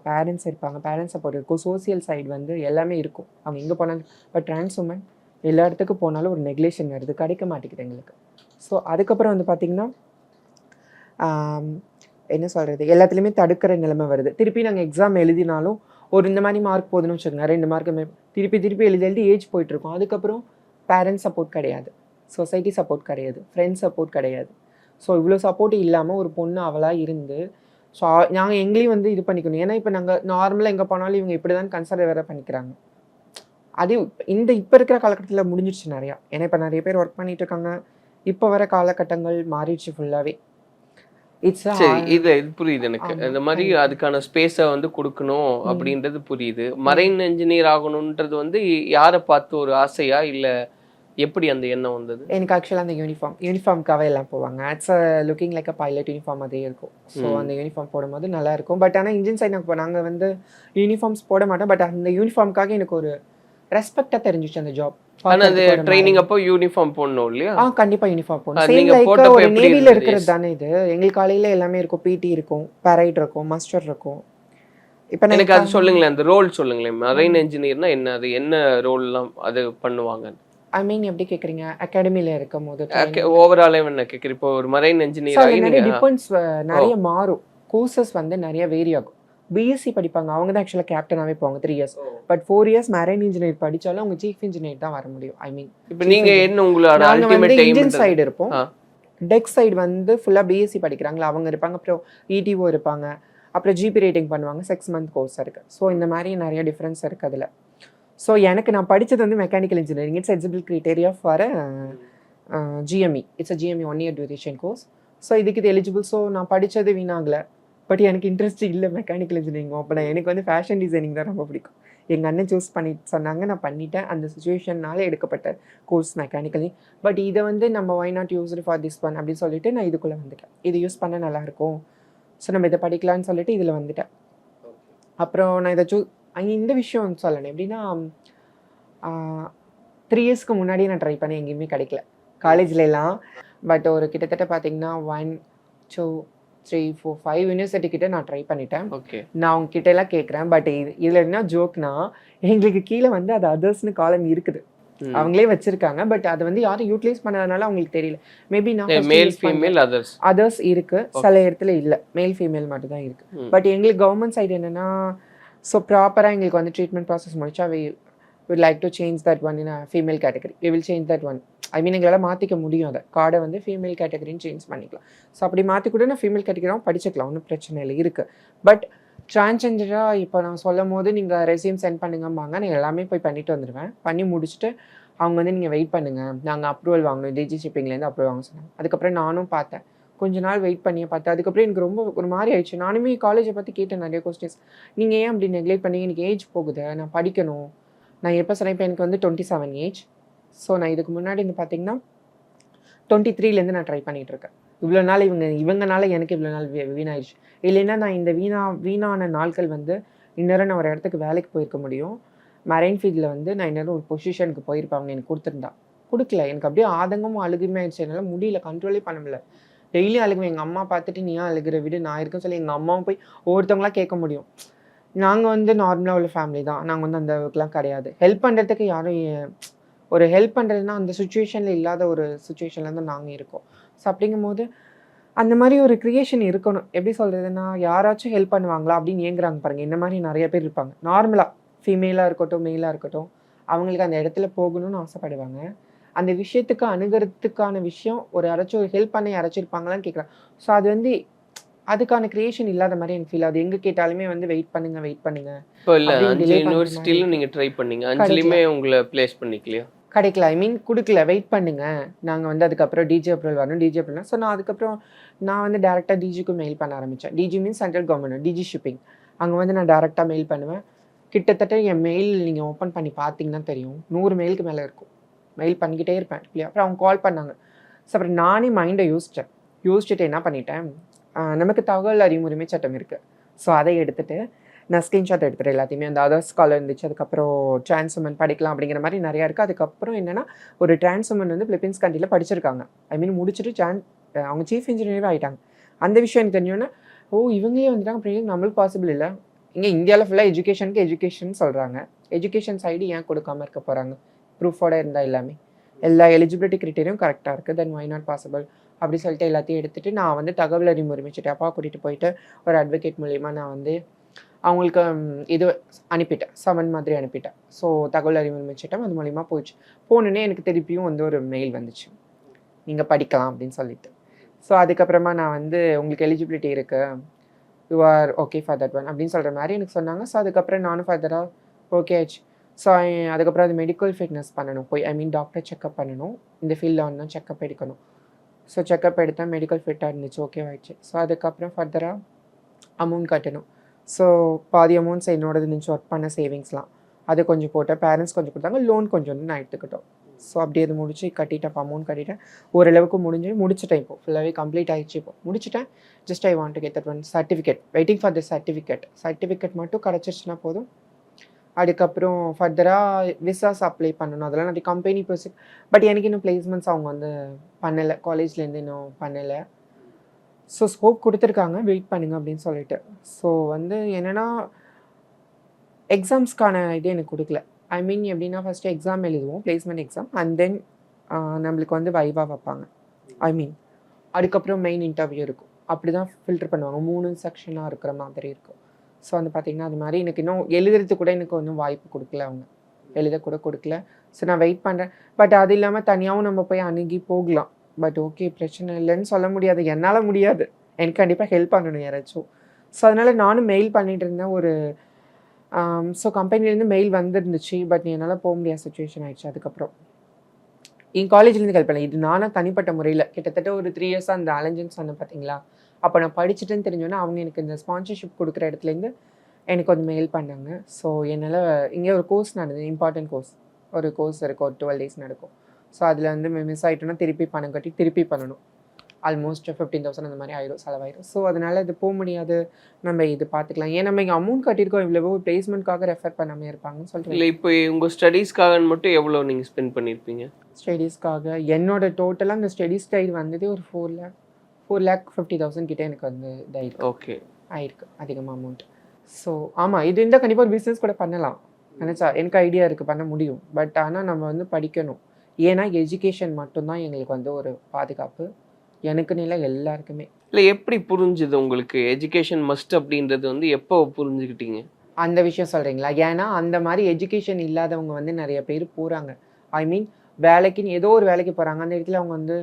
பேரண்ட்ஸ் சப்போர்ட் இருக்கும், சோசியல் சைடு வந்து எல்லாமே இருக்கும், அவங்க எங்கே போனாலும். பட் ட்ரான்ஸ் உமன் எல்லா இடத்துக்கு போனாலும் ஒரு நெக்லேஷன் வருது, கிடைக்க மாட்டேங்குது எங்களுக்கு. ஸோ அதுக்கப்புறம் வந்து பார்த்திங்கன்னா என்ன சொல்கிறது, எல்லாத்துலேயுமே தடுக்கிற நிலைமை வருது. திருப்பி நாங்கள் எக்ஸாம் எழுதினாலும் ஒரு இந்த மாதிரி மார்க் போதுன்னு வச்சுக்கோங்க, 2 மார்க்கு திருப்பி எழுதி ஏஜ் போயிட்டுருக்கோம். அதுக்கப்புறம் பேரண்ட்ஸ் சப்போர்ட் கிடையாது, சொசைட்டி சப்போர்ட் கிடையாது, ஃப்ரெண்ட்ஸ் சப்போர்ட் கிடையாது. ஸோ இவ்வளோ சப்போர்ட் இல்லாமல் ஒரு பொண்ணு அவளாக இருந்து, ஸோ நாங்கள் எங்களையும் வந்து இது பண்ணிக்கணும். ஏன்னா இப்போ நாங்கள் நார்மலாக எங்கே போனாலும் இவங்க இப்படி தான் கன்சிடர் வேறு பண்ணிக்கிறாங்க. அது இப்போ இருக்கிற காலகட்டத்தில் முடிஞ்சிடுச்சு நிறையா. ஏன்னா இப்போ நிறைய பேர் ஒர்க் பண்ணிட்டு இருக்காங்க, இப்போ வர காலகட்டங்கள் மாறிடுச்சு ஃபுல்லாகவே. இது புரியுது எனக்கு. இந்த மாதிரி அதுக்கான ஸ்பேஸை வந்து கொடுக்கணும் அப்படின்றது புரியுது. மரைன் என்ஜினியர் ஆகணுன்றது வந்து யாரை பார்த்து ஒரு ஆசையா இல்லை எப்படி அந்த எண்ணம் வந்தது? எனக்கு ஆக்சுவலாக அந்த யூனிஃபார்முக்காகவே எல்லாம் போவாங்க. It's looking like a pilot uniform அதே இருக்கும். ஸோ அந்த யூனிஃபார்ம் போடும்போது நல்லா இருக்கும். பட் ஆனால் இன்ஜின் சைட் நாங்கள் வந்து யூனிஃபார்ம்ஸ் போட மாட்டோம். பட் அந்த யூனிஃபார்முக்காக எனக்கு ஒரு ரெஸ்பெக்டாக தெரிஞ்சிச்சு அந்த ஜாப். அது ட்ரைனிங் அப்போ யூனிஃபார்ம் போடணும் இல்லையா? கண்டிப்பாக யூனிஃபார்ம் போடணும். சேம் லைக் ஒரு நேவியில் இருக்கிறது தானே இது. எங்களுக்கு காலையில் எல்லாமே இருக்கும், பிடி இருக்கும், பேரைட் இருக்கும், மஸ்டர் இருக்கும். இப்போ எனக்கு அது சொல்லுங்களேன், அந்த ரோல் சொல்லுங்களேன். மரைன் என்ஜினியர்னா என்ன, அது என்ன ரோல்லாம் அது பண்ணுவாங்க? ஐ மீன் எப்படி கேட்குறீங்க? அகாடமியில் இருக்கும் போது ஓவராலே என்ன கேட்குறேன், இப்போ ஒரு மரைன் இன்ஜினியர் ஆகி நிறைய நீங்க டிபெண்ட்ஸ், நிறைய மாறும். கோர்சஸ் வந்து நிறைய வேரி ஆகும். பிஎஸ்சி படிப்பாங்க, அவங்க தான் ஆக்சுவலாக கேப்டனாகவே போவாங்க 3 years. But 4 years marine engineer படித்தாலும் அவங்க சீஃப் இன்ஜினியர் தான் வர முடியும். ஐ மீன் இப்போ நீங்க என்ன உங்களோட நாங்கள் வந்து அல்டிமேட் இன்ஜின் எய்ம்? சைடு இருப்போம், டெக் சைடு வந்து ஃபுல்லாக பிஎஸ்சி படிக்கிறாங்களா அவங்க இருப்பாங்க, அப்புறம் இடிஓ இருப்பாங்க, அப்புறம் ஜிபி ரேட்டிங் பண்ணுவாங்க. 6 மந்த் கோர்ஸ் இருக்குது. ஸோ இந்த மாதிரி நிறைய டிஃப்ரென்ஸ் இருக்குது அதில். ஸோ எனக்கு நான் படித்தது வந்து mechanical engineering. It's eligible criteria for GME. It's a GME 1 year duration course. So இதுக்கு இது எலிஜிபிள். ஸோ நான் படித்தது வீணாகலை. பட் எனக்கு இன்ட்ரெஸ்ட் இல்லை மெக்கானிக்கல் இன்ஜினியரிங். அப்போ எனக்கு வந்து ஃபேஷன் டிசைனிங் தான் ரொம்ப பிடிக்கும். எங்கள் அண்ணன் சூஸ் பண்ணி சொன்னாங்க, நான் பண்ணிட்டேன். அந்த சுச்சுவேஷன்னால எடுக்கப்பட்ட கோர்ஸ் மெக்கானிக்கலி. பட் இதை வந்து நம்ம why not use for this one அப்படின்னு சொல்லிட்டு நான் இதுக்குள்ளே வந்துட்டேன். இது யூஸ் பண்ண நல்லாயிருக்கும், ஸோ நம்ம இதை படிக்கலான்னு சொல்லிட்டு இதில் வந்துட்டேன். அப்புறம் நான் இதை இந்த விஷயம் சொல்லணும் எப்படின்னா, 3 இயர்ஸ்க்கு முன்னாடியே நான் ட்ரை பண்ணி எங்கேயுமே கிடைக்கல காலேஜ்லாம். பட் ஒரு கிட்டத்தட்ட பார்த்தீங்கன்னா 1 2 3 4 5 யூனிவர்சிட்டி கிட்ட நான் ட்ரை பண்ணிட்டேன். ஓகே, நான் அவங்க கிட்ட எல்லாம் கேட்குறேன். பட் இதில் என்ன ஜோக்னா, எங்களுக்கு கீழே வந்து அது அதர்ஸ்னு காலம் இருக்குது, அவங்களே வச்சிருக்காங்க. பட் அதை வந்து யாரும் யூட்டிலைஸ் பண்ணதுனால அவங்களுக்கு தெரியல. மேபி நான் மேல் ஃபீமேல் அதர்ஸ் இருக்கு, சில இடத்துல இல்லை, மேல் ஃபீமேல் மட்டும் தான் இருக்கு. பட் எங்களுக்கு கவர்மெண்ட் சைடு என்னன்னா, ஸோ ப்ராப்பராக எங்களுக்கு வந்து ட்ரீட்மெண்ட் ப்ராசஸ் முடிச்சா would like to change that one in a female category. We will change that one. ஐ மீன் எங்களால் மாற்றிக்க முடியும், அதை கார்டை வந்து ஃபீமேல் கேட்டகரின்னு சேஞ்ச் பண்ணிக்கலாம். ஸோ அப்படி மாற்றி கூட நான் ஃபீமேல் கேட்டகரியும் படிச்சுக்கலாம், ஒன்றும் பிரச்சனை இல்லை இருக்குது. பட் டிரான்ஸ்ஜெண்டராக இப்போ நான் சொல்லும் போது நீங்கள் ரெஸ்யூம் சென்ட் பண்ணுங்கம்பாங்க. நான் எல்லாமே போய் பண்ணிட்டு வந்துடுவேன். பண்ணி முடிச்சுட்டு அவங்க வந்து நீங்கள் வெயிட் பண்ணுங்கள், நாங்கள் அப்ரூவல் வாங்கணும், டிஜி ஷிப்பிங்லேருந்து அப்ரூவல் வாங்க சொன்னாங்க. அதுக்கப்புறம் நானும் பார்த்தேன், கொஞ்ச நாள் வெயிட் பண்ணியே பார்த்தேன். அதுக்கப்புறம் எனக்கு ரொம்ப ஒரு மாதிரி ஆயிடுச்சு. நானுமே காலேஜை பற்றி கேட்டேன் நிறைய கொஸ்டின்ஸ். நீங்கள் ஏன் அப்படி நெக்லெக்ட் பண்ணி, எனக்கு ஏஜ் போகுது, நான் படிக்கணும். நான் எப்போ சொன்னேன், இப்போ எனக்கு வந்து 27 ஏஜ். ஸோ நான் இதுக்கு முன்னாடி வந்து பார்த்தீங்கன்னா 23லேருந்து நான் ட்ரை பண்ணிகிட்ருக்கேன். இவ்வளோ நாள் இவங்கனால எனக்கு இவ்வளோ நாள் வீணாயிடுச்சு. இல்லைன்னா நான் இந்த வீணான நாட்கள் வந்து இன்னும் நான் ஒரு இடத்துக்கு வேலைக்கு போயிருக்க முடியும். மெரைன் ஃபீல்டில் வந்து நான் இன்னும் ஒரு பொசிஷனுக்கு போயிருப்பாங்க, எனக்கு கொடுத்துருந்தா. கொடுக்கல. எனக்கு அப்படியே ஆதங்கமும் அழுகுமே ஆயிடுச்சு. என்னால் முடியல, கண்ட்ரோலே பண்ண முடியல. டெய்லியும் அழுகுவேன். எங்கள் அம்மா பார்த்துட்டு நீ ஏன் அழுகிற, விடு நான் இருக்குன்னு சொல்லி எங்கள் அம்மாவும் போய் ஒவ்வொருத்தவங்களாம் கேட்க முடியும். நாங்கள் வந்து நார்மலாக உள்ள ஃபேமிலி தான், நாங்கள் வந்து அந்த அளவுக்குலாம் கிடையாது. ஹெல்ப் பண்ணுறதுக்கு யாரும் ஒரு ஹெல்ப் பண்ணுறதுன்னா அந்த சுச்சுவேஷனில் இல்லாத ஒரு சுச்சுவேஷனில் தான் நாங்கள் இருக்கோம். ஸோ அப்படிங்கும் போது அந்த மாதிரி ஒரு க்ரியேஷன் இருக்கணும். எப்படி சொல்கிறதுன்னா, யாராச்சும் ஹெல்ப் பண்ணுவாங்களா அப்படின்னு ஏங்குறாங்க பாருங்கள். இந்த மாதிரி நிறைய பேர் இருப்பாங்க. நார்மலாக ஃபீமேலாக இருக்கட்டும் மேலாக இருக்கட்டும், அவங்களுக்கு அந்த இடத்துல போகணும்னு ஆசைப்படுவாங்க. அந்த விஷயத்துக்கு அணுகிறதுக்கான விஷயம் ஒரு யாராச்சும் ஒரு ஹெல்ப் பண்ண யாராச்சும் இருப்பாங்களான்னு கேட்குறாங்க. ஸோ அது வந்து அதுக்கான கிரியேஷன் இல்லாத மாதிரி எனக்கு ஃபீல் ஆகுது. எங்கே கேட்டாலுமே வந்து வெயிட் பண்ணுங்க. இப்போ இல்லை 5 யூனிவர்சிட்டியிலும் நீங்கள் ட்ரை பண்ணீங்க, 5லையுமே உங்களை பிளேஸ் பண்ணிக்கலையா? கிடைக்கல. ஐ மீன் கொடுக்கல, வெயிட் பண்ணுங்க, நாங்கள் வந்து அதுக்கப்புறம் டிஜி அப்ரூவல் வரணும், டிஜி அப்ரூவல். ஸோ நான் அதுக்கப்புறம் நான் வந்து டேரெக்டாக டிஜிக்கு மெயில் பண்ண ஆரம்பித்தேன். டிஜி மீன்ஸ் சென்ட்ரல் கவர்மெண்ட், டிஜி ஷிப்பிங். அங்கே வந்து நான் டேரெக்டாக மெயில் பண்ணுவேன். கிட்டத்தட்ட என் மெயில் நீங்கள் ஓப்பன் பண்ணி பார்த்தீங்கன்னா தெரியும், 100 மெயிலுக்கு மேலே இருக்கும். மெயில் பண்ணிக்கிட்டே இருப்பேன். அப்புறம் அவங்க கால் பண்ணாங்க. ஸோ அப்புறம் நானே மைண்டை யோசிச்சுட்டு என்ன பண்ணிட்டேன், நமக்கு தகவல் அறியும் உரிமை சட்டம் இருக்குது. ஸோ அதை எடுத்துகிட்டு நான் ஸ்க்ரீன்ஷாட் எடுத்துகிட்டு எல்லாத்தையுமே அந்த அதர்ஸ் கால் இருந்துச்சு. அதுக்கப்புறம் டிரான்ஸ்வுமன் படிக்கலாம் அப்படிங்கிற மாதிரி நிறையா இருக்குது. அதுக்கப்புறம் என்னென்னா, ஒரு டிரான்ஸ்வுமன் வந்து பிலிப்பீன்ஸ் கண்ட்ரியில் படிச்சிருக்காங்க. ஐ மீன் முடிச்சுட்டு அவங்க சீஃப் இன்ஜினியராக ஆகிட்டாங்க. அந்த விஷயம் எனக்கு தெரிஞ்சோன்னா, இவங்களே வந்துட்டாங்க, அப்புறம் நம்மளுக்கு பாசிபிள் இல்லை. இங்கே இந்தியாவில் ஃபுல்லாக எஜுகேஷன் சொல்கிறாங்க. எஜுகேஷன் சைடு ஏன் கொடுக்காமல் இருக்க போகிறாங்க? ப்ரூஃபோட இருந்தால் எல்லாமே எல்லா எலிஜிபிலிட்டி கிரிட்டீரியும் கரெக்டாக இருக்குது, தென் வை நாட் பாசிபிள் அப்படி சொல்லிட்டு எல்லாத்தையும் எடுத்துகிட்டு நான் வந்து தகவல் அறியும் உரிமை சட்டம் அப்பா கூட்டிகிட்டு போயிட்டு ஒரு அட்வொகேட் மூலிமா நான் வந்து அவங்களுக்கு இது அனுப்பிட்டேன், சமன் மாதிரி அனுப்பிட்டேன். ஸோ தகவல் அறிவு உரிமை சட்டம் அது மூலிமா போயிடுச்சு. போனோடனே எனக்கு திருப்பியும் வந்து ஒரு மெயில் வந்துச்சு, நீங்கள் படிக்கலாம் அப்படின்னு சொல்லிட்டு. ஸோ அதுக்கப்புறமா நான் வந்து உங்களுக்கு எலிஜிபிலிட்டி இருக்குது, you are okay for that one அப்படின்னு சொல்கிற மாதிரி எனக்கு சொன்னாங்க. ஸோ அதுக்கப்புறம் நானும் ஃபர்தராக ஓகே ஆயிடுச்சு. ஸோ அதுக்கப்புறம் அது மெடிக்கல் ஃபிட்னஸ் பண்ணணும், போய் ஐ மீன் டாக்டர் செக்அப் பண்ணணும், இந்த ஃபீல்டில் வந்து செக்அப் எடுக்கணும். ஸோ செக்அப் எடுத்தால் மெடிக்கல் ஃபிட்டாக இருந்துச்சு, ஓகே ஆயிடுச்சு. ஸோ அதுக்கப்புறம் ஃபர்தராக அமௌண்ட் கட்டணும். ஸோ பாதி அமௌண்ட்ஸ் என்னோடது இருந்துச்சு, ஒர்க் பண்ண சேவிங்ஸ்லாம் அதை கொஞ்சம் போட்டேன், பேரண்ட்ஸ் கொஞ்சம் கொடுத்தாங்க, லோன் கொஞ்சம் வந்து நான் எடுத்துக்கிட்டோம். ஸோ அப்படியே அது முடிச்சு கட்டிட்டேன், இப்போ அமௌண்ட் கட்டிட்டேன், ஓரளவுக்கு முடிச்சிட்டேன். இப்போ ஃபுல்லாகவே கம்ப்ளீட் ஆகிடுச்சு. இப்போ முடிச்சிட்டேன். Just I want to get that one certificate, waiting for the certificate மட்டும் கிடச்சிருச்சுன்னா போதும். அதுக்கப்புறம் ஃபர்தராக விசாஸ் அப்ளை பண்ணணும், அதெல்லாம் நிறைய கம்பெனி ப்ரொசீஜ். பட் எனக்கு இன்னும் பிளேஸ்மெண்ட்ஸ் அவங்க வந்து பண்ணலை, காலேஜ்லேருந்து இன்னும் பண்ணலை. ஸோ ஸ்கோப் கொடுத்துருக்காங்க, வெயிட் பண்ணுங்க அப்படின்னு சொல்லிட்டு. ஸோ வந்து என்னென்னா, எக்ஸாம்ஸ்க்கான இது எனக்கு கொடுக்கல. ஐ மீன் எப்படின்னா ஃபஸ்ட்டு எக்ஸாம் எழுதுவோம், பிளேஸ்மெண்ட் எக்ஸாம், அண்ட் தென் நம்மளுக்கு வந்து வைவா வைப்பாங்க. ஐ மீன் அதுக்கப்புறம் மெயின் இன்டர்வியூ இருக்கும். அப்படி தான் ஃபில்டர் பண்ணுவாங்க. 3 செக்ஷனாக இருக்கிற மாதிரி இருக்கும். ஸோ வந்து பார்த்திங்கன்னா அது மாதிரி எனக்கு இன்னும் எழுதுறது கூட எனக்கு ஒன்றும் வாய்ப்பு கொடுக்கல, அவங்க எழுதக்கூட கொடுக்கல. ஸோ நான் வெயிட் பண்ணுறேன். பட் அது இல்லாமல் தனியாகவும் நம்ம போய் அணுகி போகலாம். பட் ஓகே, பிரச்சனை இல்லைன்னு சொல்ல முடியாது, என்னால் முடியாது, எனக்கு கண்டிப்பாக ஹெல்ப் பண்ணணும் யாராச்சும். ஸோ அதனால் நானும் மெயில் பண்ணிகிட்டு இருந்தேன். ஒரு ஸோ கம்பெனிலேருந்து மெயில் வந்துருந்துச்சு. பட் என்னால் போக முடியாத சுச்சுவேஷன் ஆயிடுச்சு. அதுக்கப்புறம் என் காலேஜ்லேருந்து ஹெல்ப் பண்ணல. இது நானும் தனிப்பட்ட முறையில் கிட்டத்தட்ட ஒரு 3 இயர்ஸாக அந்த அலைஞ்சன்ஸ் சொன்னேன் பார்த்தீங்களா, அப்போ நான் படிச்சுட்டுன்னு தெரிஞ்சோன்னா அவங்க எனக்கு இந்த ஸ்பான்சர்ஷிப் கொடுக்குற இடத்துலேருந்து எனக்கு கொஞ்சம் மெயில் பண்ணாங்க. ஸோ என்னால் இங்கே ஒரு கோர்ஸ் நடந்தது, இம்பார்ட்டன்ட் கோர்ஸ், ஒரு கோர்ஸ் இருக்கும், ஒரு 12 days நடக்கும். ஸோ அதில் வந்து மிஸ் ஆகிட்டோன்னா திருப்பி பணம் கட்டி திருப்பி பண்ணணும். ஆல்மோஸ்ட் 15,000 அந்த மாதிரி ஆயிரும், செலவாயிரும். ஸோ அதனால் இது போக முடியாது, நம்ம இது பார்த்துக்கலாம். ஏன் நம்ம இங்கே அமௌண்ட் கட்டியிருக்கோம், இவ்வளவோ பிளேஸ்மெண்ட்காக ரெஃபர் பண்ணாமல் இருப்பாங்கன்னு சொல்லிட்டு. இல்லை, இப்போ உங்கள் ஸ்டடீஸ்க்காக மட்டும் எவ்வளோ நீங்கள் ஸ்பெண்ட் பண்ணியிருப்பீங்க? ஸ்டடீஸ்க்காக என்னோட டோட்டலாக அந்த ஸ்டடீஸ் டைல் வந்தது ஒரு 4,50,000 கிட்டே எனக்கு வந்து இதாயிருக்கு. ஓகே, ஆயிருக்கு அதிகமாக அமௌண்ட். ஸோ ஆமாம், இது இருந்தால் கண்டிப்பாக ஒரு பிஸ்னஸ் கூட பண்ணலாம் நினச்சா, எனக்கு ஐடியா இருக்குது, பண்ண முடியும். பட் ஆனால் நம்ம வந்து படிக்கணும். ஏன்னா எஜுகேஷன் மட்டும்தான் எங்களுக்கு வந்து ஒரு பாதுகாப்பு, எனக்குன்னு இல்லை, எல்லாருக்குமே. இல்லை, எப்படி புரிஞ்சுது உங்களுக்கு எஜுகேஷன் மஸ்ட் அப்படின்றது வந்து எப்போ புரிஞ்சுக்கிட்டீங்க? அந்த விஷயம் சொல்கிறீங்களா? ஏன்னா அந்த மாதிரி எஜுகேஷன் இல்லாதவங்க வந்து நிறைய பேர் போகிறாங்க. ஐ மீன் வேலைக்குன்னு ஏதோ ஒரு வேலைக்கு போகிறாங்க, அந்த இடத்துல அவங்க வந்து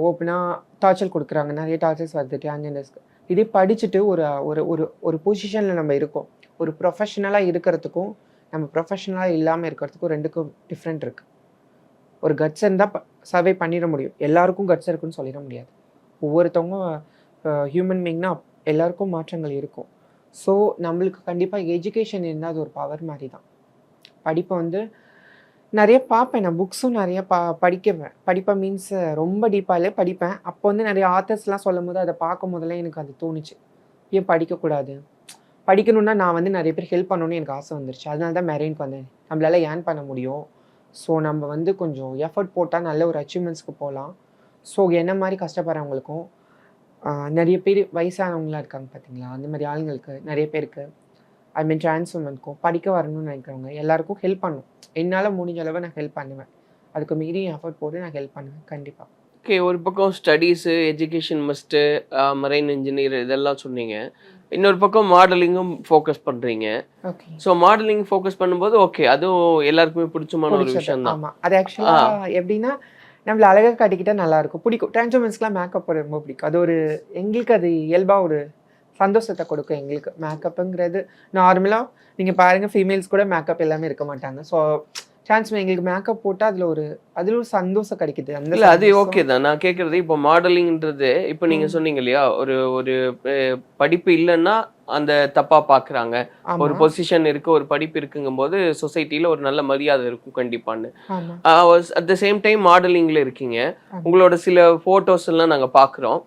ஓப்பனாக டார்ச்சர் கொடுக்குறாங்க, நிறைய டார்ச்சர்ஸ் வந்துட்டு அஞ்சண்டஸ்க்கு. இதே படிச்சுட்டு ஒரு ஒரு ஒரு ஒரு பொசிஷனில் நம்ம இருக்கோம். ஒரு ப்ரொஃபஷனலாக இருக்கிறதுக்கும் நம்ம ப்ரொஃபஷனலாக இல்லாமல் இருக்கிறதுக்கும் ரெண்டுக்கும் டிஃப்ரெண்ட் இருக்குது. ஒரு கட்ஸ் இருந்தால் சர்வை பண்ணிட முடியும், எல்லாருக்கும் கட்ஸ் இருக்குன்னு சொல்லிட முடியாது. ஒவ்வொருத்தவங்க ஹியூமன் பீயிங்னா எல்லாருக்கும் மாற்றங்கள் இருக்கும். ஸோ நம்மளுக்கு கண்டிப்பாக எஜுகேஷன் இருந்தால் அது ஒரு பவர் மாதிரி தான். படிப்பை வந்து நிறைய பார்ப்பேன், நான் புக்ஸும் நிறைய படிப்பேன் மீன்ஸ் ரொம்ப டீப்பாகலே படிப்பேன். அப்போ வந்து நிறைய ஆத்தர்ஸ்லாம் சொல்லும் போது அதை பார்க்கும் போதெல்லாம் எனக்கு அது தோணுச்சு, ஏன் படிக்கக்கூடாது, படிக்கணுன்னா நான் வந்து நிறைய பேர் ஹெல்ப் பண்ணணுன்னு எனக்கு ஆசை வந்துருச்சு. அதனால தான் மெரெயினுக்கு வந்தேன். நம்மளால ஏர்ன் பண்ண முடியும், ஸோ நம்ம வந்து கொஞ்சம் எஃபர்ட் போட்டால் நல்ல ஒரு அச்சீவ்மெண்ட்ஸ்க்கு போகலாம். ஸோ என்ன மாதிரி கஷ்டப்படுறவங்களுக்கும் நிறைய பேர் வயசானவங்களாம் இருக்காங்க பார்த்தீங்களா, அந்த மாதிரி ஆளுங்களுக்கு நிறைய பேருக்கு, ஐ மீன் டிரான்ஸ்ஃபர்மெண்ட்க்கும் படிக்க வரணும்னு நினைக்கிறவங்க எல்லாருக்கும் ஹெல்ப் பண்ணும். என்னால் முடிஞ்ச அளவு நான் ஹெல்ப் பண்ணுவேன், அதுக்கு மீறி எஃபர்ட் போட்டு நான் ஹெல்ப் பண்ணுவேன் கண்டிப்பாக. ஓகே, ஒரு பக்கம் studies, education must, marine engineer இதெல்லாம் சொன்னீங்க. இன்னொரு பக்கம் மாடலிங்கும் ஃபோக்கஸ் பண்ணுறீங்க. ஓகே, ஸோ மாடலிங் ஃபோக்கஸ் பண்ணும்போது ஓகே, அதுவும் எல்லாருக்குமே பிடிச்சமான ஒரு விஷயம் தான். ஆமாம், அது ஆக்சுவலாக எப்படின்னா நம்மள அழகாக காட்டிக்கிட்டால் நல்லாயிருக்கும், பிடிக்கும். டிரான்ஸ்ஃபர்மெண்ட்ஸ்க்குலாம் மேக்கப் ரொம்ப பிடிக்கும். அது ஒரு எங்களுக்கு அது இயல்பாக ஒரு சந்தோஷத்தை கொடுக்கும் எங்களுக்கு. மேக்கப்புங்கிறது நார்மலாக நீங்கள் பாருங்கள், ஃபீமேல்ஸ் கூட மேக்கப் எல்லாமே இருக்க மாட்டாங்க. ஸோ எங்களுக்கு மேக்கப் போட்டால் அதில் ஒரு சந்தோஷம் கிடைக்குது. அந்த இல்லை, அது ஓகே தான். நான் கேட்குறது இப்போ மாடலிங்ன்றது, இப்போ நீங்கள் சொன்னீங்க இல்லையா, ஒரு ஒரு படிப்பு இல்லைன்னா அந்த தப்பாக பார்க்குறாங்க, ஒரு பொசிஷன் இருக்குது, ஒரு படிப்பு இருக்குங்கும் போது சொசைட்டியில் ஒரு நல்ல மரியாதை இருக்கும் கண்டிப்பான்னு. அட் த சேம் டைம் மாடலிங்கில் இருக்கீங்க, உங்களோட சில ஃபோட்டோஸ் எல்லாம் நாங்கள் பார்க்குறோம்.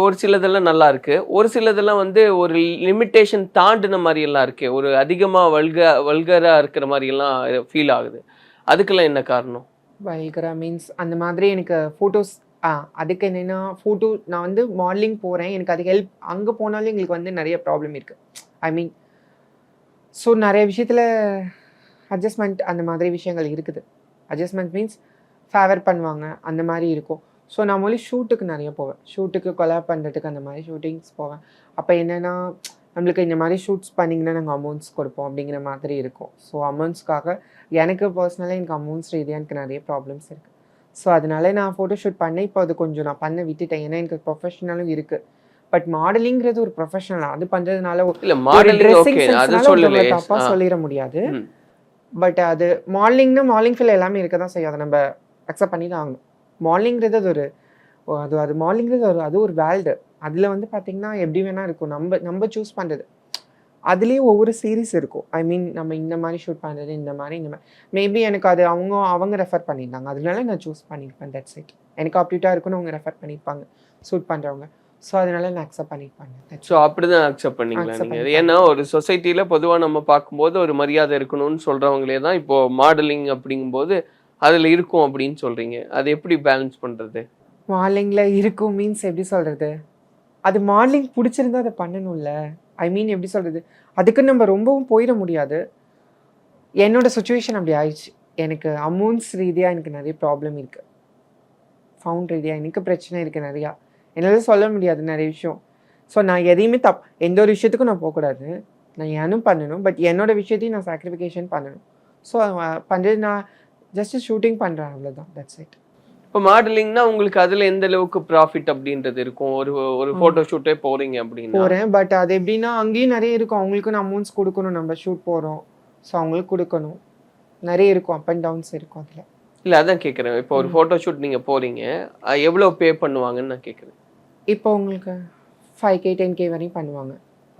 ஒரு சிலதெல்லாம் நல்லா இருக்கு, ஒரு சிலதெல்லாம் வந்து ஒரு லிமிட்டேஷன் தாண்டின மாதிரி எல்லாம் இருக்கு, ஒரு அதிகமாக வல்கராக இருக்கிற மாதிரி எல்லாம் ஃபீல் ஆகுது. அதுக்கெல்லாம் என்ன காரணம்? வல்கரா மீன்ஸ் அந்த மாதிரி எனக்கு ஃபோட்டோஸ் அதுக்கு என்னென்னா, ஃபோட்டோ நான் வந்து மாடலிங் போகிறேன், எனக்கு அது ஹெல்ப். அங்கே போனாலும் எங்களுக்கு வந்து நிறைய ப்ராப்ளம் இருக்குது. ஐ மீன் ஸோ நிறைய விஷயத்தில் அட்ஜஸ்ட்மெண்ட் அந்த மாதிரி விஷயங்கள் இருக்குது. அட்ஜஸ்ட்மெண்ட் மீன்ஸ் ஃபேவர் பண்ணுவாங்க, அந்த மாதிரி இருக்கும். ஸோ நான் மொழி ஷூட்டுக்கு நிறைய போவேன், ஷூட்டுக்கு கொலாப் பண்ணுறதுக்கு அந்த மாதிரி ஷூட்டிங்ஸ் போவேன். அப்போ என்னென்னா நம்மளுக்கு இந்த மாதிரி ஷூட்ஸ் பண்ணிங்கன்னா நாங்கள் அமௌண்ட்ஸ் கொடுப்போம் அப்படிங்கிற மாதிரி இருக்கும். ஸோ அமௌண்ட்ஸ்க்காக எனக்கு பர்சனலாக எனக்கு அமௌண்ட்ஸ் ரீதியாக எனக்கு நிறைய ப்ராப்ளம்ஸ் இருக்குது. ஸோ அதனால நான் ஃபோட்டோ ஷூட் பண்ணேன். இப்போ அது கொஞ்சம் நான் பண்ண விட்டுட்டேன், ஏன்னா எனக்கு ப்ரொஃபஷனலும் இருக்குது. பட் மாடலிங்கிறது ஒரு ப்ரொஃபஷனல், அது பண்ணுறதுனால தப்பாக சொல்லிட முடியாது. பட் அது மாடலிங் ஃபீல் எல்லாமே இருக்க தான் செய்யும், அதை நம்ம அக்செப்ட் பண்ணி தான் ஆகணும். மாடலிங்கிறது அது மாடலிங்கிறது அது ஒரு வேல்டு. அதில் வந்து பார்த்திங்கன்னா எப்படி வேணால் இருக்கும், நம்ம சூஸ் பண்ணுறது. அதுலேயும் ஒவ்வொரு சீரீஸ் இருக்கும். ஐ மீன் நம்ம இந்த மாதிரி ஷூட் பண்ணுறது, இந்த மாதிரி மேபி எனக்கு அது அவங்க ரெஃபர் பண்ணியிருந்தாங்க, அதனால நான் சூஸ் பண்ணியிருப்பேன். That's it. எனக்கு அப்டேட்டாக இருக்குன்னு அவங்க ரெஃபர் பண்ணியிருப்பாங்க ஷூட் பண்ணுறவங்க. ஸோ அதனால நான் அக்செப்ட் பண்ணியிருப்பாங்க. ஸோ அப்படி தான் அக்செப்ட் பண்ணிங்களா நீங்கள்? ஏன்னா ஒரு சொசைட்டியில் பொதுவாக நம்ம பார்க்கும்போது ஒரு மரியாதை இருக்கணும்னு சொல்கிறவங்களே தான் இப்போது மாடலிங் அப்படிங்கும்போது அதில் இருக்கும் அப்படின்னு சொல்கிறீங்க. அது எப்படி பேலன்ஸ் பண்ணுறது? மாடலிங்கில் இருக்கும் மீன்ஸ் எப்படி சொல்கிறது, அது மாடலிங் பிடிச்சிருந்தா அதை பண்ணணும்ல. ஐ மீன் எப்படி சொல்கிறது, அதுக்கு நம்ம ரொம்பவும் போயிட முடியாது. என்னோட சுச்சுவேஷன் அப்படி ஆயிடுச்சு. எனக்கு அமௌண்ட்ஸ் ரீதியாக எனக்கு நிறைய ப்ராப்ளம் இருக்குது. ஃபவுண்ட் ரீதியாக எனக்கு பிரச்சனை இருக்குது நிறையா. என்னால் சொல்ல முடியாது நிறைய விஷயம். ஸோ நான் எதையுமே எந்த ஒரு விஷயத்துக்கும் நான் போகக்கூடாது. நான் ஏனும் பண்ணணும். பட் என்னோட விஷயத்தையும் நான் சாக்ரிஃபிகேஷன் பண்ணணும். ஸோ பண்ணுறது நான் ஜஸ்ட் ஷூட்டிங் பண்ணுறேன், அவ்வளோதான். That's it. இப்போ மாடலிங்னா உங்களுக்கு அதுல எந்த அளவுக்கு ப்ராஃபிட் அப்படின்றது இருக்கும்? ஒரு ஃபோட்டோ ஷூட்டே போறீங்க அப்படின்னா போகிறேன். பட் அது எப்படின்னா அங்கேயும் நிறைய இருக்கும். அவங்களுக்கும் அமௌண்ட்ஸ் கொடுக்கணும். நம்ம ஷூட் போகிறோம், ஸோ அவங்களுக்கு கொடுக்கணும். நிறைய இருக்கும், அப் அண்ட் டவுன்ஸ் இருக்கும் அதில். இல்லை, அதான் கேட்குறேன். இப்போ ஒரு ஃபோட்டோ ஷூட் நீங்கள் போறீங்க, எவ்வளோ பே பண்ணுவாங்கன்னு நான் கேட்குறேன். இப்போ உங்களுக்கு 5K 10K வரையும் பண்ணுவாங்க.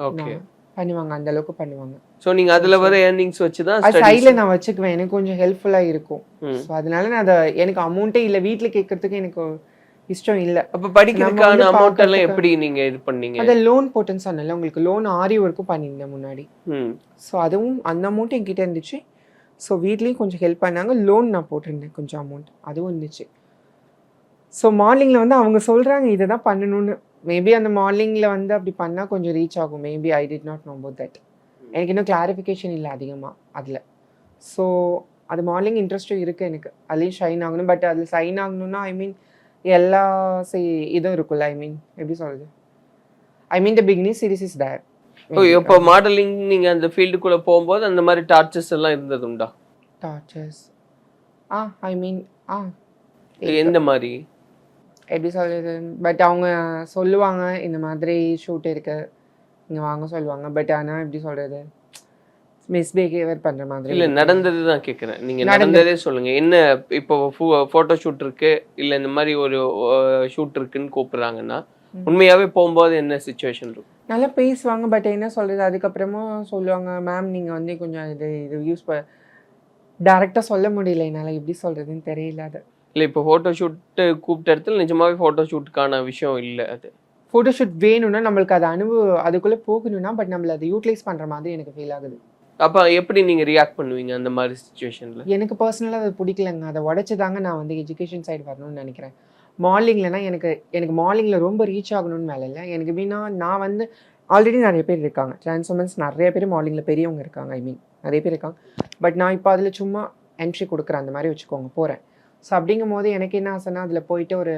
ஓகே, பண்ணுவாங்க, அந்த அளவுக்கு பண்ணுவாங்க. ஸோ நீங்கள் அதில் வர ஏர்னிங்ஸ் வச்சு தான் அது சைடில் நான் வச்சுக்குவேன். எனக்கு கொஞ்சம் ஹெல்ப்ஃபுல்லாக இருக்கும். ஸோ அதனால நான் அதை எனக்கு அமௌண்ட்டே இல்லை, வீட்டில் கேட்கறதுக்கு எனக்கு இஷ்டம் இல்லை. அப்போ படிக்கிறதுக்கான அமௌண்ட் எல்லாம் எப்படி நீங்கள் இது பண்ணீங்க? அதை லோன் போட்டுன்னு சொன்னல உங்களுக்கு, லோன் ஆரி ஒர்க்கும் பண்ணியிருந்தேன் முன்னாடி. ஸோ அதுவும் அந்த அமௌண்ட் என்கிட்ட இருந்துச்சு. ஸோ வீட்லேயும் கொஞ்சம் ஹெல்ப் பண்ணாங்க. லோன் நான் போட்டிருந்தேன் கொஞ்சம் அமௌண்ட், அதுவும் இருந்துச்சு. ஸோ மார்னிங்கில் வந்து அவங்க சொல்கிறாங்க இதை தான் பண்ணணும்னு. மேபி அந்த மார்னிங்கில் வந்து அப்படி பண்ணால் கொஞ்சம் ரீச் ஆகும். Maybe I did not know about that. எனக்கு இன்னும் கிளாரிஃபிகேஷன் இல்லை அதிகமாக அதில். ஸோ அது மார்னிங் இன்ட்ரெஸ்ட்டும் இருக்குது எனக்கு, அதுலேயும் ஷைன் ஆகணும். பட் அதில் ஷைன் ஆகணும்னா ஐ மீன் எல்லா இதுவும் இருக்குல்ல. ஐ மீன் எப்படி சொல்கிறது, I mean the beginning series is there. இப்போ மாடலிங் நீங்கள் அந்த ஃபீல்டுக்குள்ளே போகும்போது அந்த மாதிரி டார்ச்சர்ஸ் எல்லாம் இருந்ததுண்டா? டார்ச்சர்ஸ் ஐ மீன் எந்த மாதிரி எப்படி சொல்கிறது, பட் அவங்க சொல்லுவாங்க இந்த மாதிரி ஷூட் இருக்கு இங்கே வாங்க சொல்லுவாங்க. பட் ஆனால் எப்படி சொல்கிறது, மிஸ்பிஹேவியர் பண்ணுற மாதிரி. இல்லை, நடந்தது தான் கேட்குறேன். நீங்கள் நடந்ததே சொல்லுங்கள். என்ன இப்போ ஃபோட்டோ ஷூட் இருக்கு, இல்லை இந்த மாதிரி ஒரு ஷூட் இருக்குன்னு கூப்பிட்றாங்கன்னா உண்மையாகவே போகும்போது என்ன சுச்சுவேஷன் இருக்கும்? நல்லா பேசுவாங்க. பட் என்ன சொல்கிறது, அதுக்கப்புறமா சொல்லுவாங்க மேம் நீங்கள் வந்து கொஞ்சம் இது யூஸ் டேரெக்டாக சொல்ல முடியல என்னால், எப்படி சொல்கிறதுன்னு தெரியல. அது இல்லை, இப்போ ஃபோட்டோ ஷூட்டு கூப்பிட்ட இடத்துல நிஜமாவே ஃபோட்டோ ஷூட்டுக்கான விஷயம் இல்லை. அது ஃபோட்டோ ஷூட் வேணும்னா நம்மளுக்கு அது அதுக்குள்ளே போகணும்னா, பட் நம்மளை அதை யூட்டிலைஸ் பண்ணுற மாதிரி எனக்கு ஃபீல் ஆகுது. அப்போ எப்படி நீங்கள் ரியாக்ட் பண்ணுவீங்க அந்த மாதிரி சுச்சுவேஷனில்? எனக்கு பர்சனலாக அது பிடிக்கலங்க. அதை உடச்சி தாங்க நான் வந்து எஜுகேஷன் சைடு வரணும்னு நினைக்கிறேன். மார்னிங்லனா எனக்கு மார்னிங்கில் ரொம்ப ரீச் ஆகணும்னு மேலே இல்லை. எனக்கு எப்படின்னா நான் வந்து ஆல்ரெடி நிறைய பேர் இருக்காங்க, டிரான்ஸ்ஃபார்மர்ஸ் நிறைய பேர் மார்னிங்கில் பெரியவங்க இருக்காங்க. ஐ மீன் நிறைய பேர் இருக்காங்க. பட் நான் இப்போ அதில் சும்மா என்ட்ரி கொடுக்குறேன், அந்த மாதிரி வச்சுக்கோங்க, போகிறேன். ஸோ அப்படிங்கும் போது எனக்கு என்ன ஆசைன்னா அதில் போயிட்டு ஒரு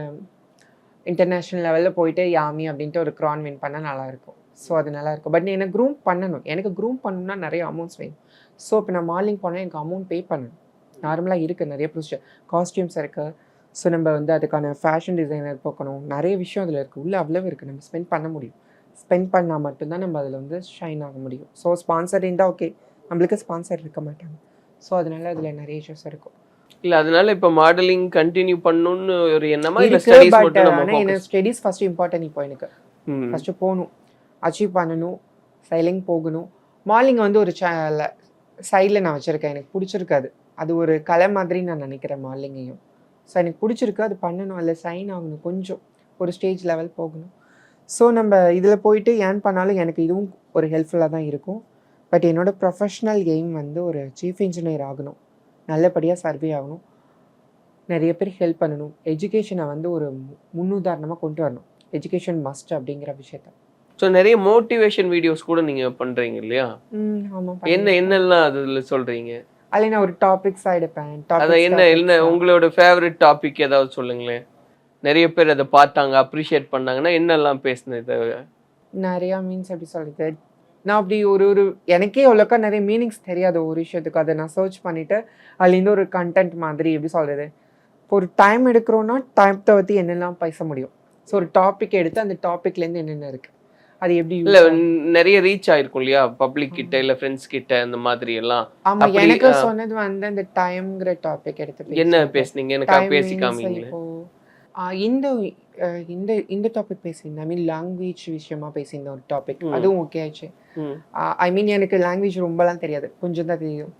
இன்டர்நேஷ்னல் லெவலில் போயிட்டு யாமி அப்படின்ட்டு ஒரு க்ரான் வின் பண்ணால் நல்லாயிருக்கும். ஸோ அது நல்லாயிருக்கும். பட் எனக்கு க்ரூம் பண்ணணும். எனக்கு க்ரூம் பண்ணணும்னா நிறைய அமௌண்ட்ஸ் வேணும். ஸோ இப்போ நான் மார்னிங் போனால் எனக்கு அமௌண்ட் பே பண்ணணும். நார்மலாக இருக்குது நிறைய ப்ரொசீஜர், காஸ்டியூம்ஸ் இருக்குது. ஸோ நம்ம வந்து அதுக்கான ஃபேஷன் டிசைனர் போக்கணும், நிறைய விஷயம் அதில் இருக்குது. உள்ளே அவ்வளோ இருக்குது, நம்ம ஸ்பெண்ட் பண்ண முடியும். ஸ்பெண்ட் பண்ணால் மட்டும்தான் நம்ம அதில் வந்து ஷைன் ஆக முடியும். ஸோ ஸ்பான்சர் இருந்தால் ஓகே, நம்மளுக்கு ஸ்பான்சர் இருக்க மாட்டாங்க. ஸோ அதனால அதில் நிறைய இஷ்யூஸ் இருக்கும். இல்லை, அதனால இப்போ மாடலிங் கண்டினியூ பண்ணணும்னு ஒரு எண்ணமா இல்லை ஸ்டடீஸ் மட்டும்? ஆனால் எனக்கு ஸ்டடீஸ் ஃபஸ்ட்டு இம்பார்ட்டன்ட். இப்போ எனக்கு ஃபஸ்ட்டு போகணும், அச்சீவ் பண்ணணும், சைலிங் போகணும். மார்னிங் வந்து ஒரு சைடில் நான் வச்சுருக்கேன், எனக்கு பிடிச்சிருக்காது. அது ஒரு கலை மாதிரி நான் நினைக்கிறேன் மார்னிங்கையும். ஸோ எனக்கு பிடிச்சிருக்கு, அது பண்ணணும், அதில் சைன் ஆகணும், கொஞ்சம் ஒரு ஸ்டேஜ் லெவல் போகணும். ஸோ நம்ம இதில் போயிட்டு ஏர்ன் பண்ணாலும் எனக்கு இதுவும் ஒரு ஹெல்ப்ஃபுல்லாக தான் இருக்கும். பட் என்னோடய ப்ரொஃபஷ்னல் எய்ம் வந்து ஒரு சீஃப் இன்ஜினியர் ஆகணும், நல்லபடியாக சர்வே ஆகணும், நிறைய பேர் ஹெல்ப் பண்ணணும், எஜுகேஷனை வந்து ஒரு முன்னுதாரணமாக கொண்டு வரணும். எஜுகேஷன் மஸ்ட் அப்படிங்கிற விஷயத்த. ஸோ நிறைய மோட்டிவேஷன் வீடியோஸ் கூட நீங்கள் பண்ணுறீங்க இல்லையா? ஆமாம். என்னெல்லாம் அதில் சொல்கிறீங்க? அதில் நான் ஒரு டாபிக்ஸாக எடுப்பேன். அதை என்ன உங்களோட ஃபேவரட் டாபிக் ஏதாவது சொல்லுங்களேன். நிறைய பேர் அதை பார்த்தாங்க, அப்ரிஷியேட் பண்ணாங்கன்னா என்னெல்லாம் பேசுனது? நிறையா மீன்ஸ் எப்படி சொல்கிறது, நான் அப்படி ஒரு எனக்கே அவ்வளோக்கா நிறைய மீனிங்ஸ் தெரியாது ஒரு விஷயத்துக்கு. அதை நான் சர்ச் பண்ணிவிட்டு அதுலேருந்து ஒரு கண்டென்ட் மாதிரி எப்படி சொல்கிறது, இப்போ ஒரு டைம் எடுக்கிறோன்னா டைத்தை பற்றி என்னெல்லாம் பேச முடியும். ஸோ ஒரு டாபிக் எடுத்து அந்த டாப்பிக்லேருந்து என்னென்ன இருக்குது, அது எப்படி இல்லை நிறைய ரீச் ஆயிருக்கும் இல்லையா, பப்ளிக் கிட்ட இல்லை ஃப்ரெண்ட்ஸ் கிட்ட, அந்த மாதிரி எல்லாம். ஆமாம், எனக்கு சொன்னது வந்து அந்த டைம்ங்கிற டாபிக் எடுத்து என்ன பேசுனீங்க, எனக்கு பேசி காமிங்களே. இந்த இந்த இந்த டாபிக் பேசியிருந்தேன். ஐ மீன் லாங்குவேஜ் விஷயமா பேசியிருந்தேன் ஒரு டாபிக், அதுவும் ஓகே ஆச்சு. ஐ மீன் எனக்கு லாங்குவேஜ் ரொம்பலாம் தெரியாது, கொஞ்சம் தான் தெரியும்.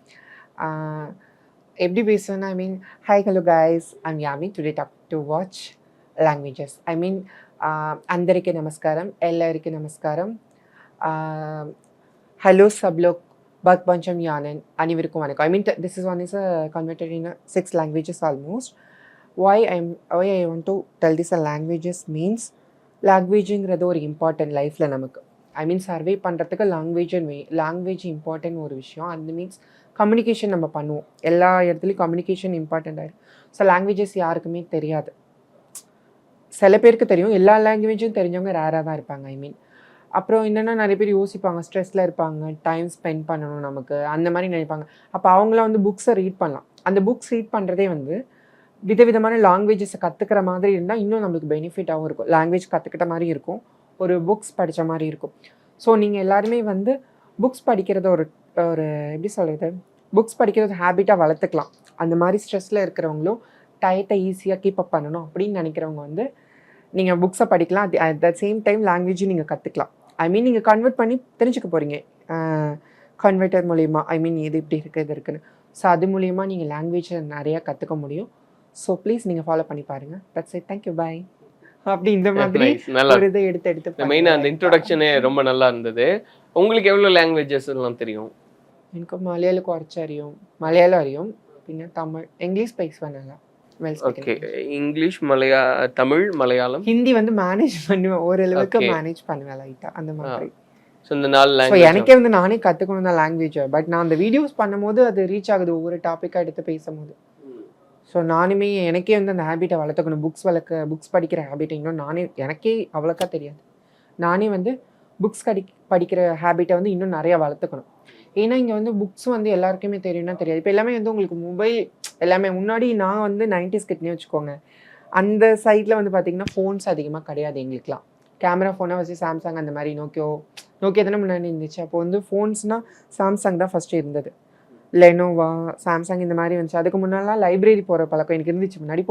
எப்படி பேசுவேன்னா I mean hi hello guys, I'm Yami, today talk to watch languages. I mean అందరికీ నమస్కారం, ఎల్లరికీ నమస్కారం. హలో సబ్ లోగ్ బహుత్ పంచం యానన్ అనివరకు వనకం. I mean this is one is converted in 6 languages almost. Why I want to tell this languages means லாங்குவேஜுங்கிறது ஒரு இம்பார்ட்டன்ட் லைஃப்பில் நமக்கு. ஐ மீன் சர்வே பண்ணுறதுக்கு லாங்குவேஜ் இம்பார்ட்டன்ட் ஒரு விஷயம். அந்த மீன்ஸ் கம்யூனிகேஷன் நம்ம பண்ணுவோம். எல்லா இடத்துலையும் கம்யூனிகேஷன் இம்பார்ட்டண்ட் ஆகிடும். ஸோ லாங்குவேஜஸ் யாருக்குமே தெரியாது. சில பேருக்கு தெரியும், எல்லா லாங்குவேஜும் தெரிஞ்சவங்க ரேராக தான் இருப்பாங்க. ஐ மீன் அப்புறம் என்னென்னா நிறைய பேர் யோசிப்பாங்க, ஸ்ட்ரெஸ்ஸில் இருப்பாங்க, டைம் ஸ்பெண்ட் பண்ணணும் நமக்கு, அந்த மாதிரி நினைப்பாங்க. அப்போ அவங்களாம் வந்து புக்ஸை ரீட் பண்ணலாம். அந்த புக்ஸ் ரீட் பண்ணுறதே வந்து விதவிதமான லாங்குவேஜஸை கற்றுக்கிற மாதிரி இருந்தால் இன்னும் நம்மளுக்கு பெனிஃபிட்டாகவும் இருக்கும். லாங்குவேஜ் கற்றுக்கிட்ட மாதிரி இருக்கும், ஒரு புக்ஸ் படித்த மாதிரி இருக்கும். ஸோ நீங்கள் எல்லாருமே வந்து புக்ஸ் படிக்கிறத ஒரு ஒரு எப்படி சொல்கிறது, புக்ஸ் படிக்கிறது ஹேபிட்டாக வளர்த்துக்கலாம். அந்த மாதிரி ஸ்ட்ரெஸ்ஸில் இருக்கிறவங்களும் டயத்தை ஈஸியாக கீப் அப் பண்ணணும் அப்படின்னு நினைக்கிறவங்க வந்து நீங்கள் புக்ஸை படிக்கலாம். அட் த சேம் டைம் லாங்குவேஜும் நீங்கள் கற்றுக்கலாம். ஐ மீன் நீங்கள் கன்வெர்ட் பண்ணி தெரிஞ்சுக்க போகிறீங்க கன்வெர்ட்டர் மூலிமா. ஐ மீன் இது இப்படி இருக்குது இது இருக்குன்னு. ஸோ அது மூலிமா நீங்கள் லாங்குவேஜை நிறையா கற்றுக்க முடியும். ஸோ ப்ளீஸ் நீங்கள் ஃபாலோ பண்ணி பாருங்கள். That's it. தேங்க்யூ, பாய். அப்படி இந்த மாதிரி ஒரு இதை எடுத்து மெயினாக அந்த இன்ட்ரோடக்ஷனே ரொம்ப நல்லா இருந்தது. உங்களுக்கு எவ்வளோ லாங்குவேஜஸ் எல்லாம் தெரியும்? எனக்கு மலையாளம் குறைச்சி அறியும், மலையாளம் அறியும், பின்ன தமிழ், இங்கிலீஷ் பேசுவேன் நல்லா. ஓகே, இங்கிலீஷ், தமிழ், மலையாளம், ஹிந்தி வந்து மேனேஜ் பண்ணுவேன், ஓரளவுக்கு மேனேஜ் பண்ணுவேன் லைட்டாக அந்த மாதிரி. ஸோ இந்த 4 ஸோ லாங்குவேஜ் எனக்கே வந்து நானே கற்றுக்கணும் தான் லாங்குவேஜை. பட் நான் அந்த வீடியோஸ் பண்ணும்போது அது ரீச் ஆகுது ஒவ்வொரு டாப்பிக்காக எடுத்து பேசும்போது. ஸோ நானுமே எனக்கே வந்து அந்த ஹேபிட்டை வளர்த்துக்கணும், புக்ஸ் படிக்கிற ஹேபிட்டை இன்னும் எனக்கே அவ்வளோக்கா தெரியாது. நானே வந்து புக்ஸ் படிக்கிற ஹேபிட்டை வந்து இன்னும் நிறையா வளர்த்துக்கணும். ஏன்னா இங்கே வந்து புக்ஸும் வந்து எல்லாருக்குமே தெரியும்னா தெரியாது. இப்போ எல்லாமே வந்து உங்களுக்கு மொபைல் எல்லாமே. முன்னாடி நான் வந்து 90s கிட்னே வச்சுக்கோங்க. அந்த சைடில் வந்து பார்த்திங்கன்னா ஃபோன்ஸ் அதிகமாக கிடையாது எங்களுக்குலாம். கேமரா ஃபோனாக வச்சு சாம்சங் அந்த மாதிரி நோக்கியோ தானே முன்னாடி இருந்துச்சு. அப்போ வந்து ஃபோன்ஸ்னால் சாம்சங் தான் ஃபஸ்ட்டு இருந்தது. லெனோவா, சாம்சங் இந்த மாதிரி வந்துச்சு. அதுக்கு முன்னாலாம் லைப்ரரி போகிற பழக்கம் எனக்கு இருந்துச்சு. முன்னாடி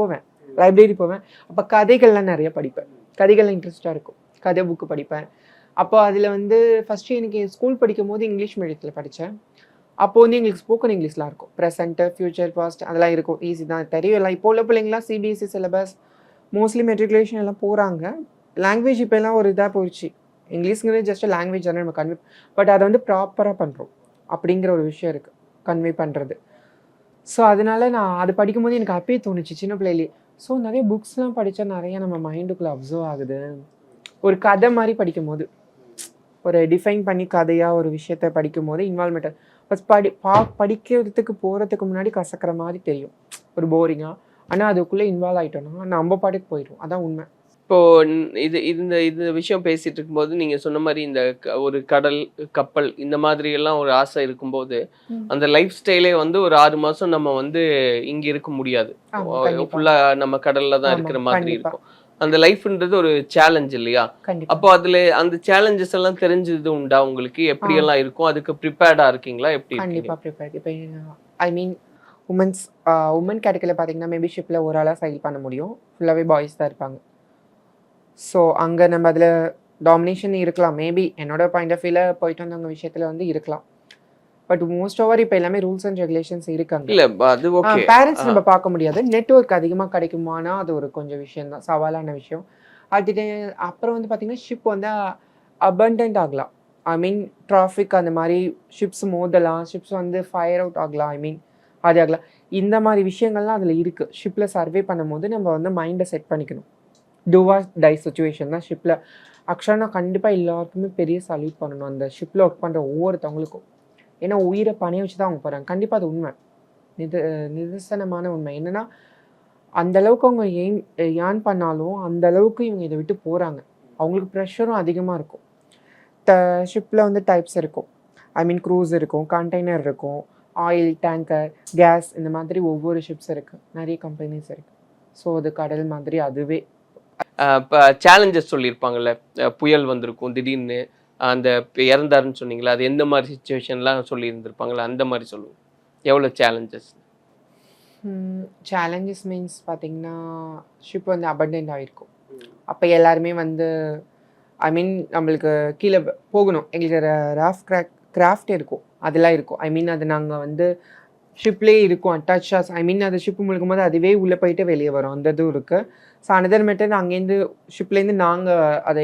லைப்ரரி போவேன். அப்போ கதைகள்லாம் நிறைய படிப்பேன். கதைகள்லாம் இன்ட்ரெஸ்ட்டாக இருக்கும். கதை புக்கு படிப்பேன். அப்போ அதில் வந்து ஃபஸ்ட்டு எனக்கு ஸ்கூல் படிக்கும் போது இங்கிலீஷ் மீடியத்தில் படித்தேன். அப்போ வந்து எங்களுக்கு ஸ்போக்கன் இங்கிலீஷ்லாம் இருக்கும். ப்ரெசென்ட்டு, ஃப்யூச்சர், பாஸ்ட் அதெல்லாம் இருக்கும். ஈஸி தான், தெரியும். எல்லாம் இப்போ உள்ள பிள்ளைங்களாம் சிபிஎஸ்சி சிலபஸ், மோஸ்ட்லி மெட்ரிகுலேஷன் எல்லாம் போகிறாங்க. லாங்குவேஜ் இப்போ எல்லாம் ஒரு இதாக போயிடுச்சு. இங்கிலீஷ்ங்கிறது ஜஸ்ட் லாங்குவேஜ் தானே நம்ம கன்வே, பட் அதை வந்து ப்ராப்பராக பண்ணுறோம் அப்படிங்கிற ஒரு விஷயம் இருக்குது கன்வே பண்ணுறது. ஸோ அதனால நான் அது படிக்கும்போது எனக்கு அப்பயே தோணுச்சு சின்ன பிள்ளையிலே. ஸோ நிறைய புக்ஸ்லாம் படித்தா நிறைய நம்ம மைண்டுக்குள்ளே அப்சர்வ் ஆகுது. ஒரு கதை மாதிரி படிக்கும்போது, ஒரு டிஃபைன் பண்ணி கதையாக ஒரு விஷயத்தை படிக்கும்போது இன்வால்மெண்ட் ஃபஸ்ட் படிக்கிறதுக்கு போகிறதுக்கு முன்னாடி கசக்கிற மாதிரி தெரியும், ஒரு போரிங்காக. ஆனால் அதுக்குள்ளே இன்வால்வ் ஆகிட்டோம்னா நம்ம பாட்டுக்கு போயிடும். அதான் உண்மை. இப்போது இந்த விஷயம் பேசிகிட்டு இருக்கும்போது நீங்கள் சொன்ன மாதிரி இந்த ஒரு கடல், கப்பல் இந்த மாதிரி எல்லாம் ஒரு ஆசை இருக்கும்போது அந்த லைஃப் ஸ்டைலே வந்து ஒரு 6 மாதம் நம்ம வந்து இங்கே இருக்க முடியாது. ஃபுல்லாக நம்ம கடலில் தான் இருக்கிற மாதிரி இருக்கும். அந்த லைஃப்ன்றது ஒரு சேலஞ்ச் இல்லையா? அப்போ அதுல அந்த சேலஞ்சஸ் எல்லாம் தெரிஞ்சது உண்டா உங்களுக்கு? எப்படி எல்லாம் இருக்கும்? அதுக்கு ப்ரிப்பேர்டா இருக்கீங்களா? எப்படி? கண்டிப்பா ப்ரிப்பேர்ட். இப்போ ஐ மீன் உமன் கேட்டகரியில் பார்த்தீங்கன்னா மேபி ஷிப்பில் ஒரு ஆளாக சைல் பண்ண முடியும். ஃபுல்லாகவே பாய்ஸ் தான் இருப்பாங்க. ஸோ அங்கே நம்ம அதில் டாமினேஷன் இருக்கலாம். மேபி என்னோட பாயிண்ட் ஆஃப் வியூவில் போயிட்டு வந்தவங்க விஷயத்தில் வந்து இருக்கலாம். பட் மோஸ்ட் ஓவர் இப்போ எல்லாமே ரூல்ஸ் அண்ட் ரெகுலேஷன்ஸ் இருக்காங்க. இல்ல அது ஓகே. பேரண்ட்ஸ் நம்ம பார்க்க முடியாது. நெட்வொர்க் அதிகமாக கிடைக்குமானா அது ஒரு கொஞ்சம் விஷயம் தான், சவாலான விஷயம். அப்புறம் வந்து பார்த்தீங்கன்னா ஷிப் வந்து அபண்டன்ட் ஆகலாம். ஐ மீன் டிராஃபிக் அந்த மாதிரி ஷிப்ஸ் மோதலாம், ஷிப்ஸ் வந்து ஃபயர் அவுட் ஆகலாம். ஐ மீன் அது ஆகலாம். இந்த மாதிரி விஷயங்கள்லாம் அதில் இருக்குது. ஷிப்பில் சர்வே பண்ணும்போது நம்ம வந்து மைண்டை செட் பண்ணிக்கணும். டூவா டை சுச்சுவேஷன் தான் ஷிப்பில். ஆக்சுவலாக நான் கண்டிப்பாக எல்லாருக்குமே பெரிய சல்யூட் பண்ணணும் அந்த ஷிப்பில் ஒர்க் பண்ணுற ஒவ்வொருத்தவங்களுக்கும். ஏன்னா உயிரை பணிய வச்சு தான் அவங்க போகிறாங்க. கண்டிப்பாக அது உண்மை, நிதர்சனமான உண்மை. என்னென்னா அந்தளவுக்கு அவங்க ஏர்ன் பண்ணாலும் அந்தளவுக்கு இவங்க இதை விட்டு போகிறாங்க. அவங்களுக்கு ப்ரெஷரும் அதிகமாக இருக்கும். ஷிப்பில் வந்து டைப்ஸ் இருக்கும். ஐ மீன் க்ரூஸ் இருக்கும், கண்டெய்னர் இருக்கும், ஆயில் டேங்கர், கேஸ், இந்த மாதிரி ஒவ்வொரு ஷிப்ஸ் இருக்குது. நிறைய கம்பெனிஸ் இருக்குது. ஸோ அது கடல் மாதிரி. அதுவே இப்போ சேலஞ்சஸ் சொல்லியிருப்பாங்கல்ல, புயல் வந்திருக்கும் திடீர்னு, அந்த இறந்தாருன்னு சொன்னீங்களா, அது எந்த மாதிரி சுச்சுவேஷன்லாம் சொல்லியிருந்திருப்பாங்களா, அந்த மாதிரி சொல்லுவோம். எவ்வளோ சேலஞ்சஸ்? சேலஞ்சஸ் மீன்ஸ் பார்த்தீங்கன்னா ஷிப் வந்து அபண்டன்ட் ஆகிருக்கும். அப்போ எல்லாருமே வந்து ஐ மீன் நம்மளுக்கு கீழே போகணும். எங்களுக்கு கிராஃப்ட் இருக்கும், அதெல்லாம் இருக்கும். ஐ மீன் அது நாங்கள் வந்து ஷிப்லேயே இருக்கும் அட்டாச்சாக. ஐ மீன் அது ஷிப்பு முழுக்கும் போது அதுவே உள்ளே போயிட்டு வெளியே வரும், அந்த இதுவும் இருக்குது. ஸோ அனதர் மெத்தட் அங்கேருந்து ஷிப்லேருந்து நாங்கள் அதை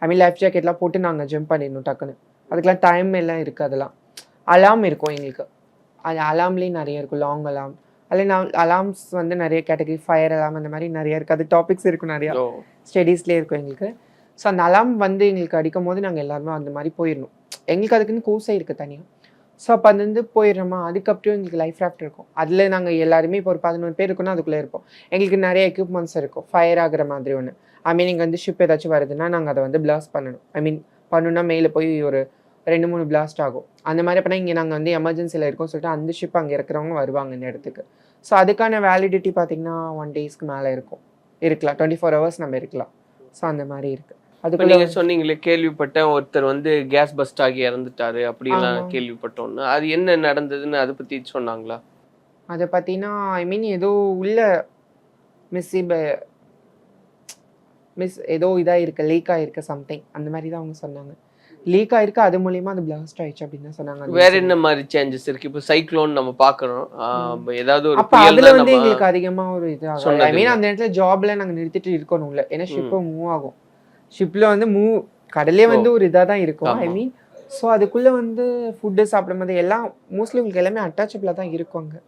ஐ மீன் லைஃப் ஜாக்கெட்லாம் போட்டு நாங்கள் ஜம்ப் பண்ணிடணும் டக்குன்னு. அதுக்கெலாம் டைம் எல்லாம் இருக்குது. அதெல்லாம் அலாம் இருக்கும் எங்களுக்கு. அது அலாம்லேயே நிறைய இருக்கும், லாங் அலாம். அதில் அலார்ம்ஸ் வந்து நிறைய கேட்டகரி, ஃபயர் அலாம் அந்த மாதிரி நிறைய இருக்குது. அது டாபிக்ஸ் இருக்கும், நிறையா ஸ்டடீஸ்லேயே இருக்கும் எங்களுக்கு. ஸோ அந்த அலாம் வந்து எங்களுக்கு அடிக்கும் போது நாங்கள் எல்லாருமே அந்த மாதிரி போயிடணும். எங்களுக்கு அதுக்குன்னு கூசை இருக்குது தனியாக. ஸோ அப்போ அது வந்து போயிடுறோமா, அதுக்கப்புறம் எங்களுக்கு லைஃப் ராஃப்ட் இருக்கும். அதில் நாங்கள் எல்லாருமே இப்போ ஒரு 11 பேர் இருக்கோம்னா அதுக்குள்ளே இருப்போம். எங்களுக்கு நிறைய எக்யூப்மெண்ட்ஸ் இருக்கும், ஃபயர் ஆகிற மாதிரி ஒன்று. ஐ மீன் இங்கே வந்து ஷிப் ஏதாச்சும் வருதுன்னா நாங்கள் அதை வந்து பிளாஸ்ட் பண்ணணும். ஐ மீன் பண்ணணுன்னா மேலே போய் ஒரு 2-3 பிளாஸ்ட் ஆகும். அந்த மாதிரி அப்போனா இங்கே நாங்கள் வந்து எமர்ஜென்சியில் இருக்கோம் சொல்லிட்டு அந்த ஷிப் அங்கே இருக்கிறவங்க வருவாங்க இந்த இடத்துக்கு. ஸோ அதுக்கான வேலிடிட்டி பார்த்தீங்கன்னா 1 டேஸ்க்கு மேலே இருக்கலாம் 24 ஹவர்ஸ் நம்ம இருக்கலாம். ஸோ அந்த மாதிரி இருக்குது. இப்போ நீங்க சொன்னீங்களே, கேள்விப்பட்டேன் ஒருத்தர் வந்து கேஸ் பஸ்ட் ஆகி இறந்துட்டாரு அப்படிலாம் கேள்விப்பட்டோன்னு. அது என்ன நடந்ததுன்னு அதை பத்தி சொன்னாங்களா? அதை பார்த்தீங்கன்னா ஐ மீன் ஏதோ உள்ள மிஸ் ஏதோ இதாக இருக்கு, லீக் ஆகிருக்கு சம்திங், அந்த மாதிரி தான் அவங்க சொன்னாங்க. லீக் ஆயிருக்கு, அது மூலியமா அது பிளாஸ்ட் ஆயிடுச்சு அப்படின்னு தான் சொன்னாங்க. வேற என்ன மாதிரி சேஞ்சஸ் இருக்கு? இப்போ சைக்ளோன் நம்ம பாக்குறோம், ஏதாவது ஒரு அப்ப அதுல வந்து எங்களுக்கு அதிகமா ஒரு இது ஆகும். ஐ மீன் அந்த இடத்துல ஜாப்ல நாங்க நிறுத்திட்டு இருக்கணும் இல்ல, ஏன்னா ஷிப் மூவ் ஆகும். ஷிப்ல வந்து கடலே வந்து ஒரு இதாக தான் இருக்கும். ஐ மீன் ஸோ அதுக்குள்ள வந்து ஃபுட்டு சாப்பிடும் போது எல்லாம் மோஸ்ட்லி உங்களுக்கு எல்லாமே அட்டாச்சபிளாக தான் இருக்கும் அங்கே.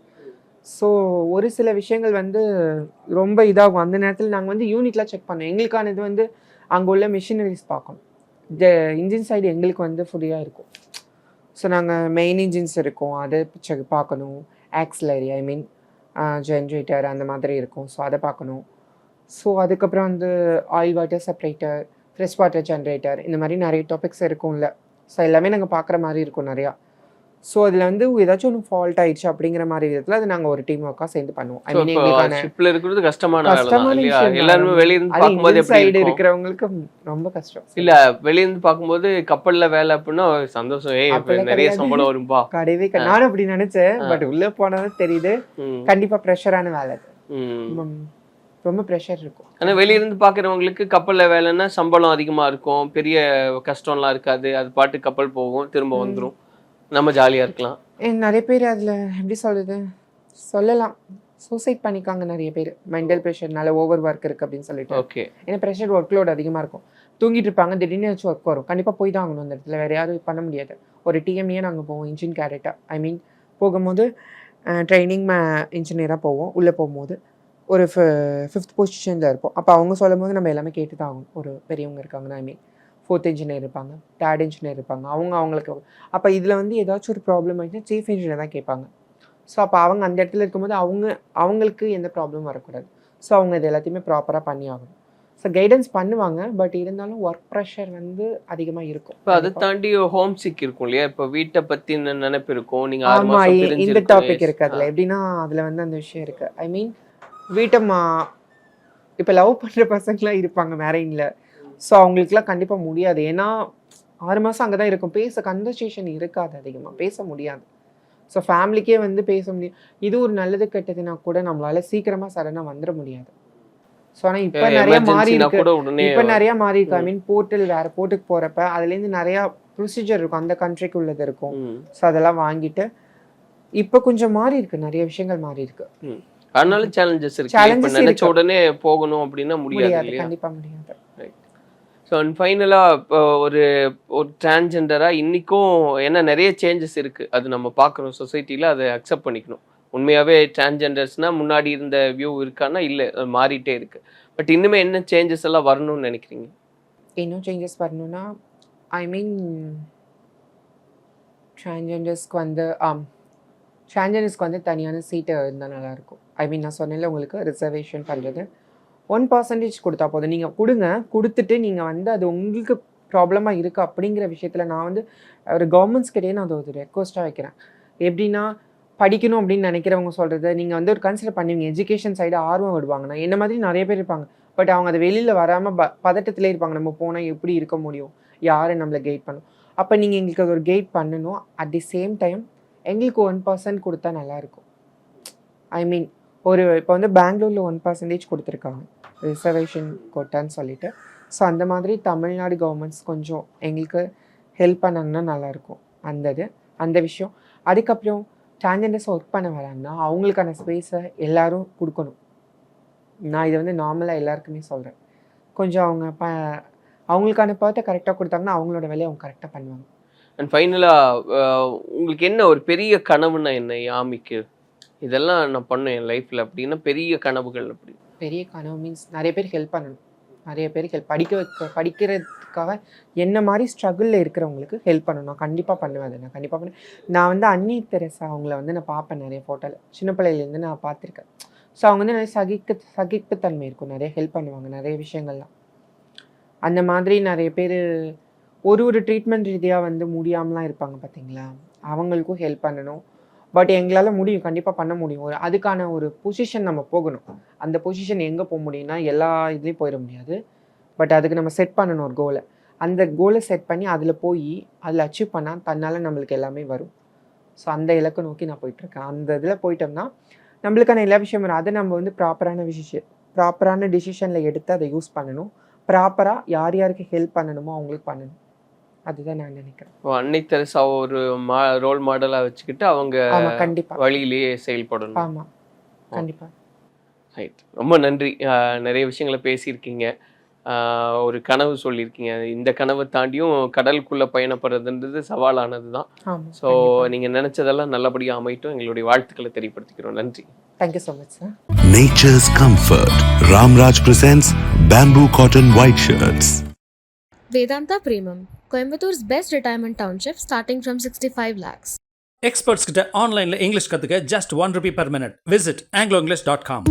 ஸோ ஒரு சில விஷயங்கள் வந்து ரொம்ப இதாகும். அந்த நேரத்தில் நாங்கள் வந்து யூனிட்லாம் செக் பண்ணோம். எங்களுக்கான இது வந்து அங்கே உள்ள மிஷினரிஸ் பார்க்கணும். இந்த இன்ஜின் சைடு எங்களுக்கு வந்து ஃப்ரீயாக இருக்கும். ஸோ நாங்கள் மெயின் இன்ஜின்ஸ் இருக்கும், அதை பார்க்கணும். ஆக்சிலரி ஐ மீன் ஜென்ரேட்டர் அந்த மாதிரி இருக்கும். ஸோ அதை பார்க்கணும். ஸோ அதுக்கப்புறம் வந்து oil water separator, fresh water generator, இந்த மாதிரி நிறைய டாபிக்ஸ் இருக்கும்ல. ஸோ எல்லாமே நாங்கள் பார்க்குற மாதிரி இருக்கும் நிறையா. ஸோ அதில் வந்து ஏதாச்சும் ஒன்று ஃபால்ட் ஆயிடுச்சு அப்படிங்கிற மாதிரி விதத்தில் அது நாங்கள் ஒரு டீம் ஒர்க்காக சேர்ந்து பண்ணுவோம். ஐ மீன் எங்களுக்கான ஷிப்ல இருக்கிறது கஷ்டமான விஷயம். எல்லாருமே வெளியிருந்து பார்க்கும்போது சைடு இருக்கிறவங்களுக்கு ரொம்ப கஷ்டம். இல்ல வெளியிருந்து பார்க்கும்போது கப்பல்ல வேலை அப்படின்னா சந்தோஷம், நிறைய சம்பளம் வரும்பா. கிடையவே நானும் அப்படி நினைச்சேன். பட் உள்ள போனதான் தெரியுது கண்டிப்பா ப்ரெஷரான வேலை, ரொம்ப ப்ரெஷர் இருக்கும். ஆனால் வெளியிருந்து பார்க்குறவங்களுக்கு கப்பலில் வேலைன்னா சம்பளம் அதிகமாக இருக்கும், பெரிய கஷ்டம்லாம் இருக்காது. அது பாட்டு கப்பல் போகும், திரும்ப வந்துடும், நம்ம ஜாலியாக இருக்கலாம். நிறைய பேர் அதில் எப்படி சொல்லலாம் சூசைட் பண்ணிக்காங்க நிறைய பேர். மென்டல் ப்ரெஷர்னால ஓவர் ஒர்க் இருக்குது அப்படின்னு சொல்லிட்டு. ஓகே, ஏன்னா ப்ரெஷர் ஒர்க் லோட் அதிகமாக இருக்கும். தூங்கிட்டு இருப்பாங்க, திடீர்னு ஏதாச்சும் ஒர்க் வரும், கண்டிப்பாக போய் தான் ஆகணும் அந்த இடத்துல, வேறு யாரும் பண்ண முடியாது. ஒரு டிஎம்ஏ நாங்கள் போவோம், இன்ஜின் கேரட்டாக. ஐ மீன் போகும்போது ட்ரைனிங் இன்ஜினியராக போவோம். உள்ளே போகும்போது ஒரு 5th பொசிஷனில் இருப்போம். அப்போ அவங்க சொல்லும் போது நம்ம எல்லாமே கேட்டு தான் ஆகும். ஒரு பெரியவங்க இருக்காங்கன்னா ஐ மீன் 4th இன்ஜினியர் இருப்பாங்க, 3rd இன்ஜினியர் இருப்பாங்க, அவங்களுக்கு அப்போ இதில் வந்து ஏதாச்சும் ஒரு ப்ராப்ளம் ஆகிடுச்சுன்னா சீஃப் இன்ஜினியர் தான் கேட்பாங்க. ஸோ அப்போ அவங்க அந்த இடத்துல இருக்கும்போது அவங்களுக்கு எந்த ப்ராப்ளமும் வரக்கூடாது. ஸோ அவங்க இது எல்லாத்தையுமே ப்ராப்பராக பண்ணி ஆகணும். ஸோ கைடன்ஸ் பண்ணுவாங்க, பட் இருந்தாலும் ஒர்க் ப்ரெஷர் வந்து அதிகமாக இருக்கும். இப்போ அதை தாண்டி ஹோம் சிக் இருக்கும் இல்லையா? இப்போ வீட்டை பற்றி நினைப்பு இருக்கும். நீங்கள் ஆமாம், இந்த டாபிக் இருக்குது அதில். எப்படின்னா அதில் வந்து அந்த விஷயம் இருக்குது. ஐ மீன் வீட்டை இப்போ லவ் பண்ணுற பசங்களாம் இருப்பாங்க மேரேஜில். ஸோ அவங்களுக்குலாம் கண்டிப்பாக முடியாது. ஏன்னா 6 மாதம் அங்கே தான் இருக்கும், கன்வர்சேஷன் இருக்காது, அதிகமாக பேச முடியாது. ஸோ ஃபேமிலிக்கே வந்து பேச முடியும். இது ஒரு நல்லது கெட்டதுன்னா கூட நம்மளால சீக்கிரமாக சடனாக வந்துட முடியாது. ஸோ ஆனால் இப்போ நிறைய மாறி இருக்கு. ஐ மீன் போர்ட்டல் வேறு போர்ட்டுக்கு போகிறப்ப அதுலேருந்து நிறையா ப்ரொசீஜர் இருக்கும், அந்த கண்ட்ரிக்கு உள்ளது இருக்கும். ஸோ அதெல்லாம் வாங்கிட்டு இப்போ கொஞ்சம் மாறி இருக்கு, நிறைய விஷயங்கள் மாறி இருக்கு. அதனால சேலஞ்சஸ் இருக்கு. இப்போ நினைச்ச உடனே போகணும் அப்படின்னா முடியாது, கண்டிப்பா முடியாது. ஸோ அண்ட் ஃபைனலாக ஒரு டிரான்ஸ்ஜெண்டராக இன்றைக்கும் ஏன்னா நிறைய சேஞ்சஸ் இருக்குது, அது நம்ம பார்க்குறோம் சொசைட்டியில், அதை அக்செப்ட் பண்ணிக்கணும். உண்மையாகவே டிரான்ஸ்ஜெண்டர்ஸ்னால் முன்னாடி இருந்த வியூ இருக்கான்னா இல்லை, மாறிட்டே இருக்குது. பட் இன்னுமே என்ன சேஞ்சஸ் எல்லாம் வரணும்னு நினைக்கிறீங்க? இன்னும் சேஞ்சஸ் வரணும்னா ஐ மீன் டிரான்ஸ்ஜெண்டர்ஸ்க்கு வந்து தனியான சீட்டு இருந்தால் நல்லாயிருக்கும். ஐ மீன் நான் சொன்னேன்ல உங்களுக்கு ரிசர்வேஷன் பண்ணுறது 1% கொடுத்தா போதும். நீங்கள் கொடுத்துட்டு நீங்கள் வந்து அது உங்களுக்கு ப்ராப்ளமாக இருக்குது அப்படிங்கிற விஷயத்தில் நான் வந்து ஒரு கவர்மெண்ட்ஸ்கிட்டே நான் அதை ஒரு ரெக்வஸ்ட்டாக வைக்கிறேன். எப்படின்னா படிக்கணும் அப்படின்னு நினைக்கிறவங்க சொல்கிறது நீங்கள் வந்து ஒரு கன்சிடர் பண்ணுவீங்க, எஜுகேஷன் சைடு ஆர்வம் விடுவாங்கன்னா. என்ன மாதிரி நிறைய பேர் இருப்பாங்க, பட் அவங்க அதை வெளியில் வராமல் பதட்டத்திலே இருப்பாங்க. நம்ம போனால் எப்படி இருக்க முடியும், யாரை நம்மளை கைட் பண்ணும். அப்போ நீங்கள் எங்களுக்கு அது ஒரு கைட் பண்ணணும். அட் தி சேம் டைம் எங்களுக்கு 1% கொடுத்தா நல்லாயிருக்கும். ஐ மீன் இப்போ வந்து பெங்களூரில் 1% கொடுத்துருக்காங்க ரிசர்வேஷன் கோட்டான்னு சொல்லிட்டு. ஸோ அந்த மாதிரி தமிழ்நாடு கவர்மெண்ட்ஸ் கொஞ்சம் எங்களுக்கு ஹெல்ப் பண்ணாங்கன்னா நல்லாயிருக்கும். அந்த விஷயம். அதுக்கப்புறம் டிரான்ஸ்ஜெண்டர்ஸ் ஒர்க் பண்ண வராங்கன்னா அவங்களுக்கான ஸ்பேஸை எல்லோரும் கொடுக்கணும். நான் இதை வந்து நார்மலாக எல்லாருக்குமே சொல்கிறேன். கொஞ்சம் அவங்களுக்கான பார்த்து கரெக்டாக கொடுத்தாங்கன்னா அவங்களோட வேலையை அவங்க கரெக்டாக பண்ணுவாங்க. அண்ட் ஃபைனலாக உங்களுக்கு என்ன ஒரு பெரிய கனவுன்னா என்ன யாமிக்கு? இதெல்லாம் நான் பண்ணேன் என் லைஃப்பில் அப்படின்னா பெரிய கனவுகள். அப்படி பெரிய கனவு மீன்ஸ் நிறைய பேர் ஹெல்ப் பண்ணணும். நிறைய பேருக்கு ஹெல்ப் படிக்கிறதுக்காக என்ன மாதிரி ஸ்ட்ரகிளில் இருக்கிறவங்களுக்கு ஹெல்ப் பண்ணணும். கண்டிப்பாக பண்ணுவேன் அதை. நான் கண்டிப்பாக பண்ணுவேன். நான் வந்து அன்னி தெரசா அவங்கள வந்து நான் பார்ப்பேன் நிறைய ஃபோட்டோவில். சின்ன பிள்ளையிலேருந்து நான் பார்த்துருக்கேன். ஸோ அவங்க வந்து நிறைய சகிப்புத்தன்மை இருக்கும். நிறைய ஹெல்ப் பண்ணுவாங்க நிறைய விஷயங்கள்லாம். அந்த மாதிரி நிறைய பேர் ஒரு ட்ரீட்மெண்ட் ரீதியாக வந்து முடியாமலாம் இருப்பாங்க பார்த்தீங்களா, அவங்களுக்கும் ஹெல்ப் பண்ணணும். பட் எங்களால் முடியும், கண்டிப்பாக பண்ண முடியும். அதுக்கான ஒரு பொசிஷன் நம்ம போகணும். அந்த பொசிஷன் எங்கே போக முடியும்னா எல்லா இதுலேயும் போயிட முடியாது. பட் அதுக்கு நம்ம செட் பண்ணணும் ஒரு கோலை. அந்த கோலை செட் பண்ணி அதில் அதில் அச்சீவ் பண்ணால் தன்னால் நம்மளுக்கு எல்லாமே வரும். ஸோ அந்த இலக்கை நோக்கி நான் போயிட்டுருக்கேன். அந்த இதில் போயிட்டோம்னா நம்மளுக்கான எல்லா விஷயம் வரும். அதை நம்ம வந்து ப்ராப்பரான டிசிஷனில் எடுத்து அதை யூஸ் பண்ணணும். ப்ராப்பராக யாருக்கு ஹெல்ப் பண்ணணுமோ அவங்களுக்கு பண்ணணும். அதுதான் நான் நினைக்கிறேன். அன்னை தெரசா ஒரு ரோல் மாடலாக வச்சுக்கிட்டு அவங்க கண்டிப்பாக வழியிலேயே செயல்படணும். ஆமாம், கண்டிப்பாக. ரைட், ரொம்ப நன்றி. நிறைய விஷயங்களை பேசியிருக்கீங்க. ஒரு கனவு சொல்லியிருக்கீங்க. இந்த கனவை தாண்டியும் கடலுக்குள்ளே பயணப்படுறதுன்றது சவாலானது தான். ஸோ நீங்கள் நினச்சதெல்லாம் நல்லபடியாக அமைட்டும். எங்களுடைய வாழ்த்துக்களை தெரியப்படுத்திக்கிறோம். நன்றி. Thank you so much sir. Nature's comfort. Ramraj presents bamboo cotton white shirts. Vedanta Premium, Coimbator's best retirement township starting from 65 lakhs. Experts கிட்ட ஆன்லைனில் இங்கிலீஷ் கற்றுக்க just 1 rupee per minute. Visit angloenglish.com.